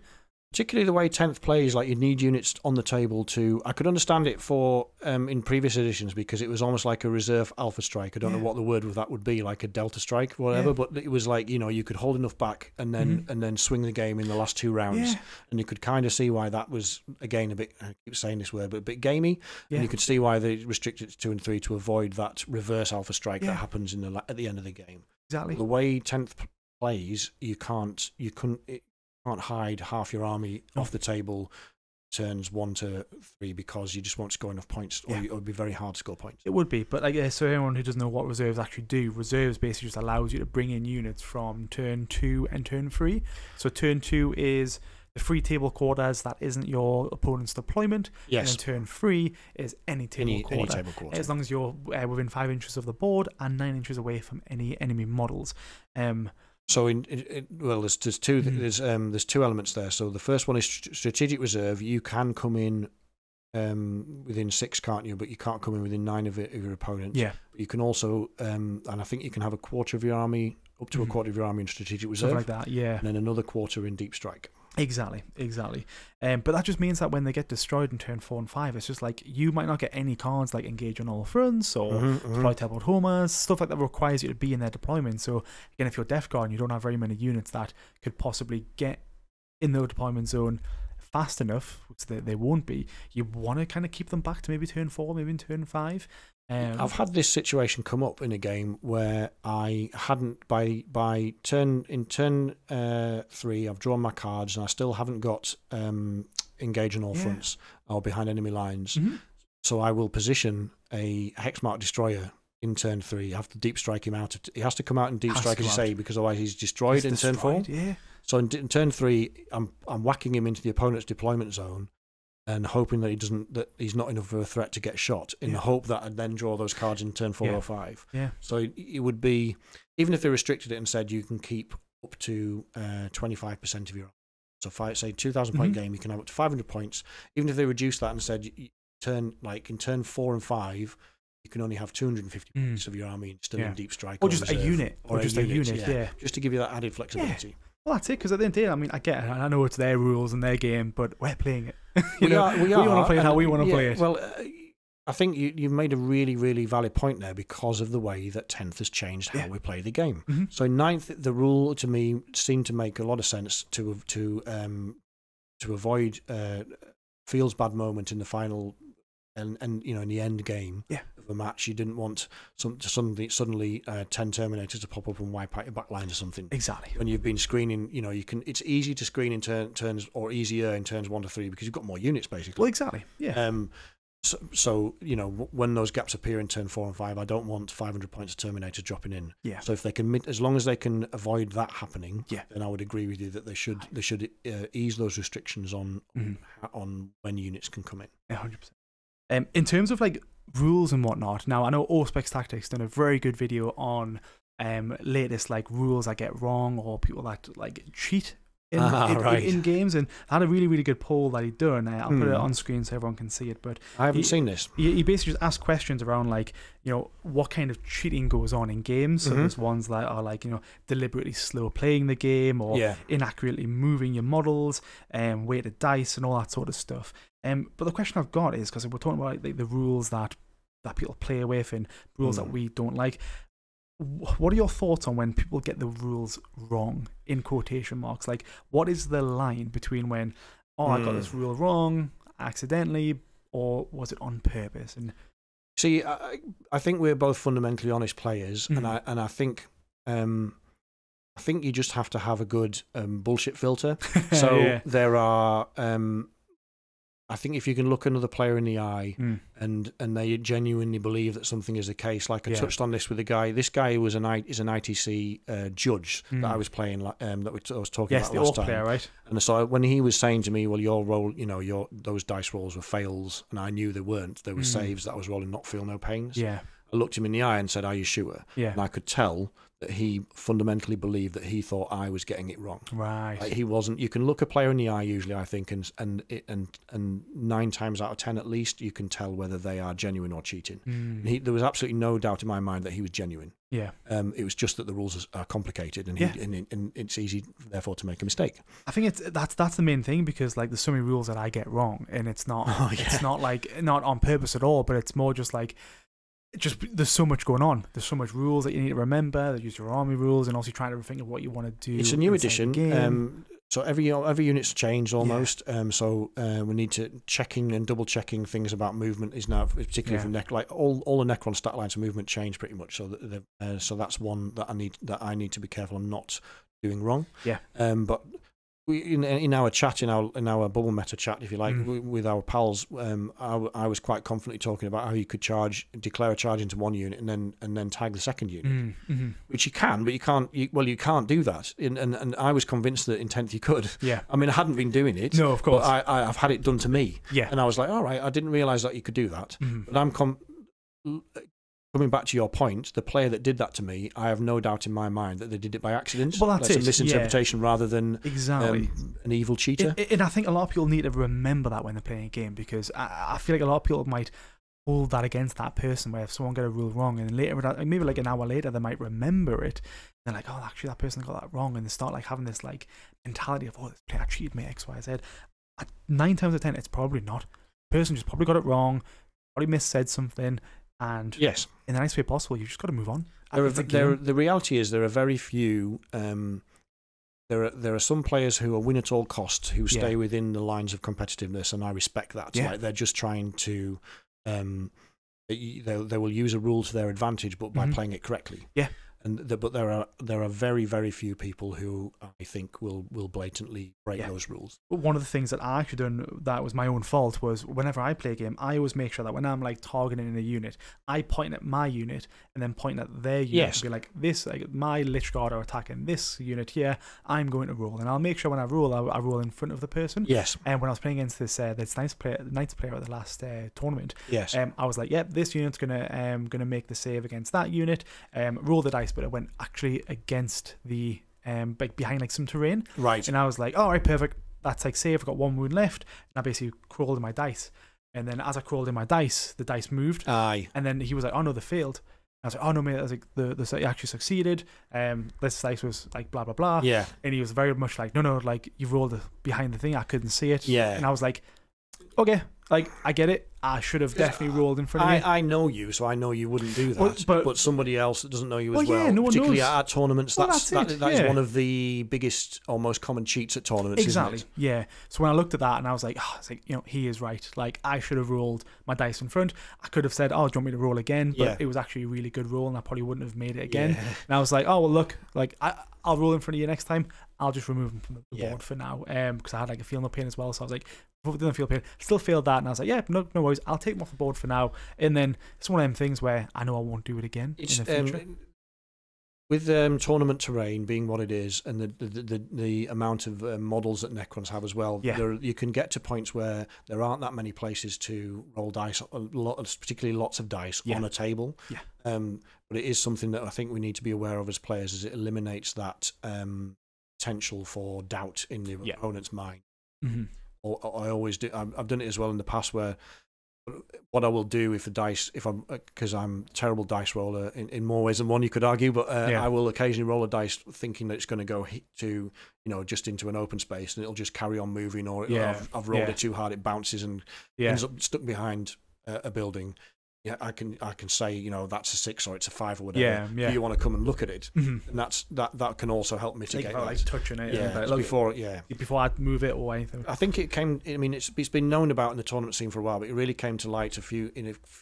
Particularly the way 10th plays, like, you need units on the table to... I could understand it for in previous editions because it was almost like a reserve alpha strike. I don't know what the word of that would be, like a delta strike or whatever, but it was like, you could hold enough back and then swing the game in the last 2 rounds. And you could kind of see why that was, again, a bit... I keep saying this word, but a bit gamey. And you could see why they restricted it to 2 and 3 to avoid that reverse alpha strike that happens at the end of the game. Exactly. The way 10th plays, you can't hide half your army off the table turns 1 to 3 because you just won't score enough points, or it would be very hard to score points. It would be, but so anyone who doesn't know what reserves actually do, reserves basically just allows you to bring in units from turn 2 and turn 3. So turn 2 is the free table quarters that isn't your opponent's deployment. Yes. And then turn 3 is any table quarter. Any table quarter. As long as you're within 5 inches of the board and 9 inches away from any enemy models. So there's two elements there. So the first one is strategic reserve. You can come in within 6, can't you? But you can't come in within 9 of your opponent. Yeah. But you can also, and I think you can have a quarter of your army, up to a quarter of your army in strategic reserve. Something like that, yeah. And then another quarter in deep strike. Exactly. But that just means that when they get destroyed in turn 4 and 5, it's just like you might not get any cards like engage on all fronts or deploy teleport homers, stuff like that requires you to be in their deployment. So again, if you're Death Guard and you don't have very many units that could possibly get in the deployment zone fast enough, which they won't be, you want to kind of keep them back to maybe turn 4, maybe in turn 5. I've had this situation come up in a game where I hadn't by turn 3 I've drawn my cards and I still haven't got engage on all fronts or behind enemy lines. So I will position a Hexmark Destroyer in turn 3. I have to deep strike him out. He has to come out and deep strike, as you say, because otherwise he's destroyed in turn 4. Yeah. So in turn 3 I'm whacking him into the opponent's deployment zone and hoping that he's not enough of a threat to get shot, in the hope that I'd then draw those cards in turn 4 or 5. Yeah. So it would be, even if they restricted it and said you can keep up to 25% of your, so say 2,000 point game, you can have up to 500 points. Even if they reduced that and said in turn 4 and 5, you can only have 250 points of your army still in deep strike, or just reserve, a unit, or just a unit, just to give you that added flexibility. Yeah. Well, that's it, because at the end of the day, I mean, I get it, I know it's their rules and their game, but we're playing it. we want to play it how we want to play it. Well, I think you've made a really, really valid point there because of the way that 10th has changed how we play the game. So 9th, the rule to me seemed to make a lot of sense to avoid Field's bad moment in the final and in the end game of a match. You didn't want suddenly 10 Terminators to pop up and wipe out your backline or something. Exactly. When you've been screening, it's easy to screen in turns, or easier in turns 1 to 3 because you've got more units basically. Well, exactly. Yeah. So when those gaps appear in turn 4 and 5, I don't want 500 points of Terminator dropping in. Yeah. So if they can, as long as they can avoid that happening, then I would agree with you that they should ease those restrictions on when units can come in. 100%. In terms of like rules and whatnot, now I know Auspex Tactics done a very good video on latest like rules I get wrong or people that like cheat in games, and I had a really, really good poll that he'd done. I'll put it on screen so everyone can see it. But I haven't seen this. He basically just asked questions around, like, you know, what kind of cheating goes on in games. So there's ones that are like, you know, deliberately slow playing the game, or inaccurately moving your models, weighted dice, and all that sort of stuff. But the question I've got is, because we're talking about like the rules that people play with and rules that we don't like. What are your thoughts on when people get the rules wrong, in quotation marks? Like, what is the line between when, I got this rule wrong accidentally, or was it on purpose? And see, I think we're both fundamentally honest players, and I think you just have to have a good bullshit filter. So there are. I think if you can look another player in the eye and they genuinely believe that something is the case, like I touched on this with a guy. This guy was is an ITC judge that I was playing, that I was talking about last time. Player, right? And so when he was saying to me, "Well, your roll, you know, those dice rolls were fails," and I knew they weren't. They were saves that I was rolling, not feel no pains. Yeah. I looked him in the eye and said, "Are you sure?" Yeah. And I could tell that he fundamentally believed that he thought I was getting it wrong. Right. Like, he wasn't. You can look a player in the eye usually, I think, and 9 times out of 10 at least, you can tell whether they are genuine or cheating. There was absolutely no doubt in my mind that he was genuine. Yeah. It was just that the rules are complicated, and it's easy, therefore, to make a mistake. I think that's the main thing, because like there's so many rules that I get wrong, and it's not it's not like not on purpose at all, but it's more just like. There's so much going on. There's so much rules that you need to remember. There's your army rules, and also trying to think of what you want to do. It's a new edition. So every unit's changed almost. So we need to checking and double checking things about movement is now, particularly from like all the Necron stat lines for movement change pretty much. So so that's one that I need to be careful I'm not doing wrong. Yeah. But in our chat, in our bubble meta chat, if you like, with our pals, I was quite confidently talking about how you could declare a charge into one unit and then tag the second unit, which you can, but you can't. You can't do that. And I was convinced that in 10th you could. Yeah. I mean, I hadn't been doing it. No, of course. But I've had it done to me. Yeah. And I was like, all right, I didn't realise that you could do that. But I'm coming back to your point, the player that did that to me, I have no doubt in my mind that they did it by accident. Well, that's a misinterpretation rather than an evil cheater. And I think a lot of people need to remember that when they're playing a game, because I feel like a lot of people might hold that against that person, where if someone got a rule wrong and then later, maybe like an hour later, they might remember it. They're like, oh, actually that person got that wrong, and they start like having this like mentality of, oh, this player cheated me X, Y, Z. 9 times out of 10, it's probably not. The person just probably got it wrong, probably missaid something. And yes, in the nicest way possible, you just got to move on. The reality is there are very few. There are some players who are win at all costs, who stay within the lines of competitiveness, and I respect that. Yeah. Like they're just trying to. They will use a rule to their advantage, but by playing it correctly. Yeah. But there are very, very few people who I think will blatantly break those rules. But one of the things that I actually done that was my own fault was, whenever I play a game, I always make sure that when I'm like targeting in a unit, I point at my unit and then point at their unit and be like, this, like my Lich Guard are attacking this unit here, I'm going to roll, and I'll make sure when I roll in front of the person. Yes. And when I was playing against this Knights player at the last tournament, yes, I was like, this unit's gonna make the save against that unit, roll the dice, but it went actually against the like behind like some terrain, right? And I was like, all right, perfect, that's like save, I've got 1 wound left, and I basically crawled in my dice, and then as I crawled in my dice, the dice moved, and then he was like, oh no, they failed. I was like, oh no, mate, I was like, the actually succeeded. This dice was like blah blah blah. Yeah. And he was very much like, no, like you rolled behind the thing, I couldn't see it. Yeah. And I was like, okay, like I get it. I should have definitely rolled in front of you. I know you, so I know you wouldn't do that. But somebody else that doesn't know you as well, no one particularly knows. at tournaments, that is one of the biggest or most common cheats at tournaments. Exactly. Isn't it? Yeah. So when I looked at that, and I was like, he is right. Like I should have rolled my dice in front. I could have said, oh, do you want me to roll again? But it was actually a really good roll, and I probably wouldn't have made it again. Yeah. And I was like, oh well, look, like I'll roll in front of you next time. I'll just remove them from the board for now, because I had like a feel no pain as well. So I was like, didn't feel pain, still failed that, and I was like, yeah, no worries, I'll take them off the board for now. And then it's one of them things where I know I won't do it again in the future. With tournament terrain being what it is, and the amount of models that Necrons have as well, you can get to points where there aren't that many places to roll dice, particularly lots of dice on a table. Yeah. But it is something that I think we need to be aware of as players, as it eliminates that potential for doubt in the opponent's mind. Mm-hmm. Or I always do. I've done it as well in the past, where what I will do because I'm a terrible dice roller in more ways than one, you could argue, but I will occasionally roll a dice thinking that it's going to go to, just into an open space, and it'll just carry on moving, or I've rolled it too hard, it bounces and ends up stuck behind a building. Yeah, I can say, that's a 6 or it's a 5 or whatever. Yeah. Do you want to come and look at it? Mm-hmm. And that can also help mitigate. Think about like touching it. Before I move it or anything. I think it came. I mean, it's been known about in the tournament scene for a while, but it really came to light a few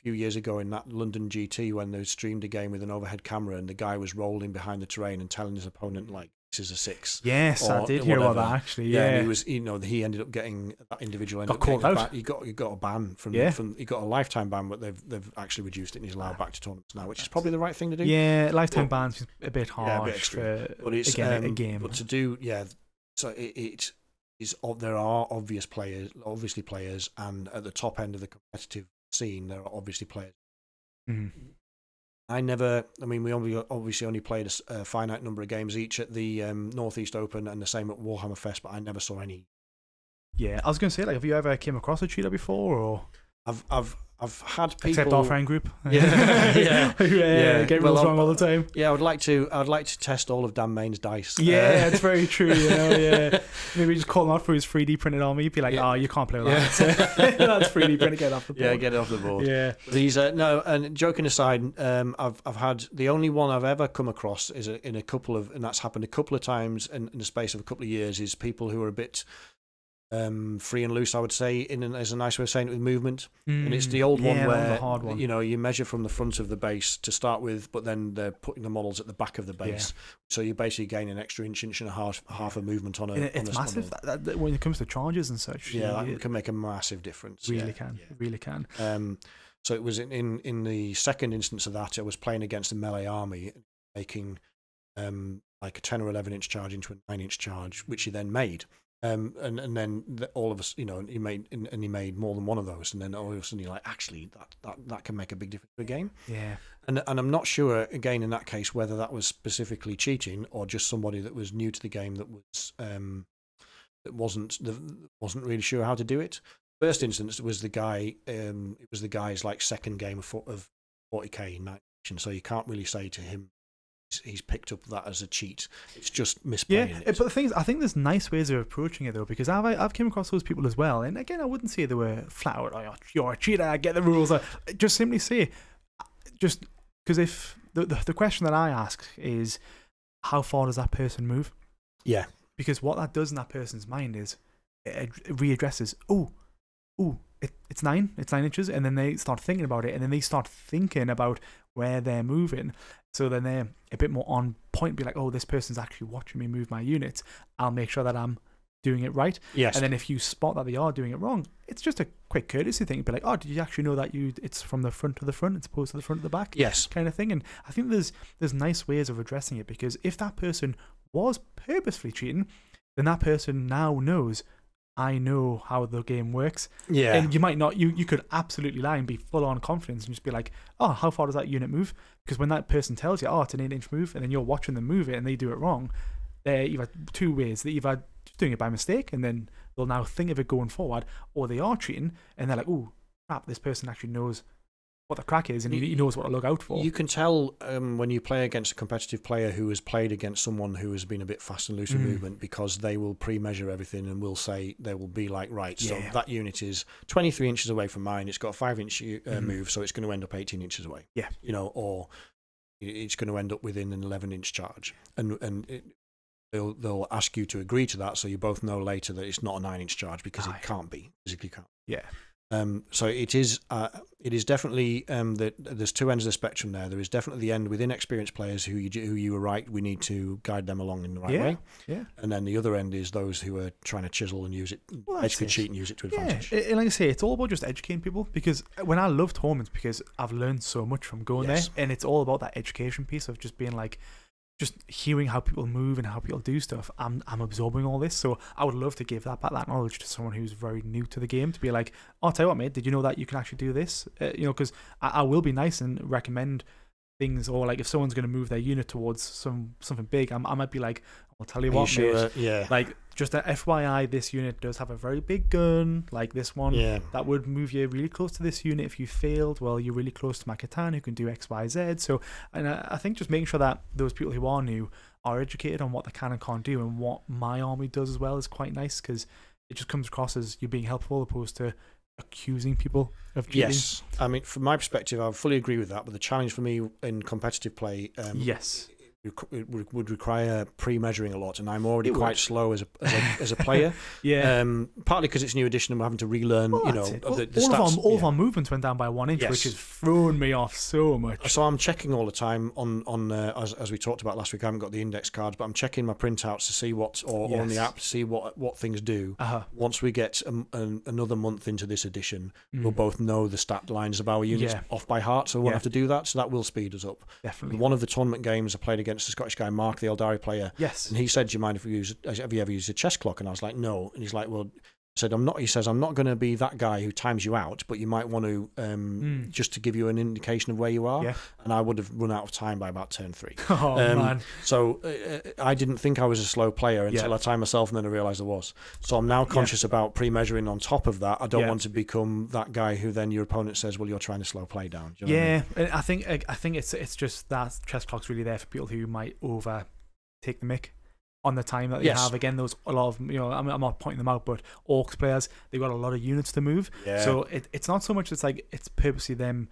years ago in that London GT when they streamed a game with an overhead camera and the guy was rolling behind the terrain and telling his opponent like, this is a 6. Yes, I did hear about that actually. Yeah, and he was, he ended up getting that individual. Got caught out. He got a ban from. He got a lifetime ban, but they've actually reduced it and he's allowed back to tournaments now, which is probably the right thing to do. Yeah, lifetime bans is a bit harsh but it's a game. But to do, so it is. There are obviously players, and at the top end of the competitive scene, there are obviously players. Mm-hmm. We obviously only played a finite number of games each at the Northeast Open and the same at Warhammer Fest, but I never saw any. Yeah, I was going to say, like, have you ever came across a cheater before, or? I've had people. Except our friend group. Yeah. Get rules wrong all the time. Yeah, I'd like to test all of Dan Main's dice. Yeah, it's very true. Yeah. Maybe just call him out for his 3D printed army. Be like, you can't play with that. That's 3D printed. Get off the board. Yeah, get it off the board. Yeah. These no. And joking aside, I've had the only one I've ever come across is and that's happened a couple of times in the space of a couple of years, is people who are a bit free and loose, I would say, as a nice way of saying it, with movement. And it's the old one where the hard one. You measure from the front of the base to start with, but then they're putting the models at the back of the base, so you basically gain an extra inch and a half a movement on a. It's massive that when it comes to charges and such. Yeah, that can make a massive difference. Really can. So it was in the second instance of that, I was playing against a melee army, making like a 10 or 11 inch charge into a 9-inch charge, which he then made. And then all of us, he made more than one of those, and then all of a sudden you're like, actually, that can make a big difference to a game. Yeah. And I'm not sure, again, in that case, whether that was specifically cheating or just somebody that was new to the game that wasn't really sure how to do it. First instance, it was the guy. It was the guy's like second game of 40k in Night Nation, so you can't really say to him he's picked up that as a cheat. It's just misplaying it. But the thing is, I think there's nice ways of approaching it though, because I've came across those people as well. And again, I wouldn't say they were flat out, oh, you're a cheater, I get the rules. Just simply say, just because if the question that I ask is, how far does that person move? Yeah. Because what that does in that person's mind is it readdresses, it's 9 inches, and then they start thinking about it, and then they start thinking about where they're moving. So then they're a bit more on point, be like, oh, this person's actually watching me move my units. I'll make sure that I'm doing it right. Yes. And then if you spot that they are doing it wrong, it's just a quick courtesy thing. Be like, oh, did you actually know that it's from the front to the front as opposed to the front to the back? Yes. Kind of thing. And I think there's nice ways of addressing it, because if that person was purposefully cheating, then that person now knows, I know how the game works. Yeah. And you might not, you could absolutely lie and be full on confidence and just be like, oh, how far does that unit move? Because when that person tells you, oh, it's an 8-inch move, and then you're watching them move it and they do it wrong, they're either two ways. They're either doing it by mistake and then they'll now think of it going forward, or they are cheating and they're like, oh, crap, this person actually knows what the crack is and he knows what to look out for. You can tell when you play against a competitive player who has played against someone who has been a bit fast and loose in movement, because they will pre-measure everything and will say, they will be like, right, so that unit is 23 inches away from mine, it's got a 5-inch move, so it's going to end up 18 inches away. Yeah. Or it's going to end up within an 11-inch charge. They'll ask you to agree to that, so you both know later that it's not a 9-inch charge, because it can't be, physically can't. Yeah. So it is definitely that there's two ends of the spectrum there. There is definitely the end with inexperienced players who you were right, we need to guide them along in the right way. Yeah. And then the other end is those who are trying to chisel and use it, basically cheat and use it to advantage. And like I say, it's all about just educating people, because when I love tournaments, because I've learned so much from going there, and it's all about that education piece of just being like, just hearing how people move and how people do stuff. I'm absorbing all this, so I would love to give that knowledge to someone who's very new to the game, to be like, oh, I'll tell you what, mate, did you know that you can actually do this? Because I will be nice and recommend things, or like if someone's going to move their unit towards something big, I might be like, I'll tell you what, mate. Yeah. Like, just a FYI, this unit does have a very big gun, like this one. Yeah. That would move you really close to this unit. If you failed, well, you're really close to my Catan, who can do X, Y, Z. So, and I think just making sure that those people who are new are educated on what they can and can't do, and what my army does as well, is quite nice, because it just comes across as you being helpful opposed to accusing people of cheating. Yes, I mean, from my perspective, I fully agree with that. But the challenge for me in competitive play, yes, it would require pre-measuring a lot, and I'm already quite slow as a player. Yeah, partly because it's new edition and we're having to relearn. Well, the all stats. All of our movements went down by 1 inch, which has thrown me off so much. So I'm checking all the time on as we talked about last week. I haven't got the index cards, but I'm checking my printouts to see what, or on the app to see what things do. Once we get another month into this edition, we'll both know the stat lines of our units off by heart, so we won't have to do that. So that will speed us up. Definitely. One of the tournament games I played against the Scottish guy Mark, the Eldari player. Yes. And he said, "Do you mind if we have you ever used a chess clock?" And I was like, "No." And he's like, "Well," I said, "I'm not." He says, "I'm not going to be that guy who times you out, but you might want to just to give you an indication of where you are." Yeah. And I would have run out of time by about turn 3. Oh man! So I didn't think I was a slow player until I timed myself, and then I realised I was. So I'm now conscious about pre-measuring. On top of that, I don't want to become that guy who then your opponent says, "Well, you're trying to slow play down." Do you know what I mean? I think it's just that chess clock's really there for people who might take the mick on the time that they have. Again, those a lot of, I'm not pointing them out, but Orcs players, they've got a lot of units to move. So it's not so much it's purposely them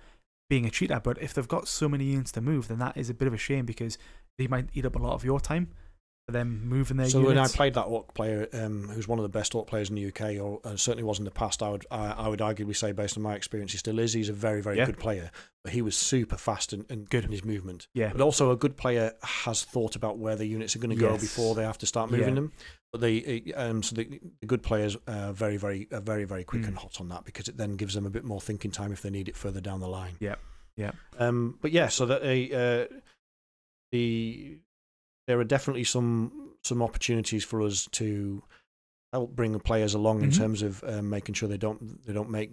being a cheater, but if they've got so many units to move, then that is a bit of a shame, because they might eat up a lot of your time for them moving their units. So when I played that Orc player, who's one of the best Orc players in the UK, or certainly was in the past, I would arguably say, based on my experience, he still is. He's a very, very good player, but he was super fast and good in his movement. Yeah. But also a good player has thought about where the units are going to go before they have to start moving them. But the good players are very, very quick and hot on that, because it then gives them a bit more thinking time if they need it further down the line. Yeah. Yeah. But yeah, so that there are definitely some opportunities for us to help bring the players along in terms of making sure they don't make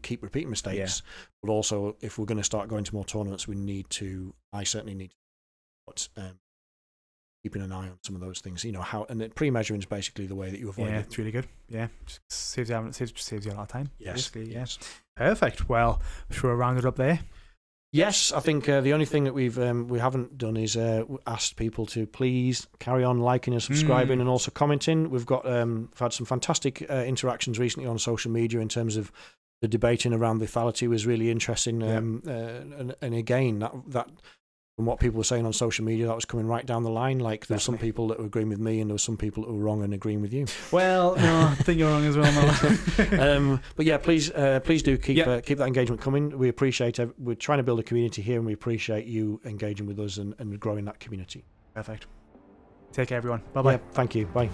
keep repeating mistakes. But also, if we're going to start going to more tournaments, I certainly need to keeping an eye on some of those things. And pre-measuring is basically the way that you avoid it. Yeah, it's really good. Yeah, just saves you a lot of time. Yes. Yes. Perfect. Well, should we round it up there? Yes, I think the only thing that we haven't done is asked people to please carry on liking and subscribing and also commenting. We've had some fantastic interactions recently on social media in terms of the debating around lethality was really interesting. And again, that from what people were saying on social media, that was coming right down the line. Like, there were some people that were agreeing with me, and there were some people that were wrong and agreeing with you. Well, no, I think you're wrong as well, no. But yeah, please do keep that engagement coming. We appreciate it. We're trying to build a community here, and we appreciate you engaging with us and growing that community. Perfect. Take care, everyone. Bye-bye. Yeah, thank you. Bye.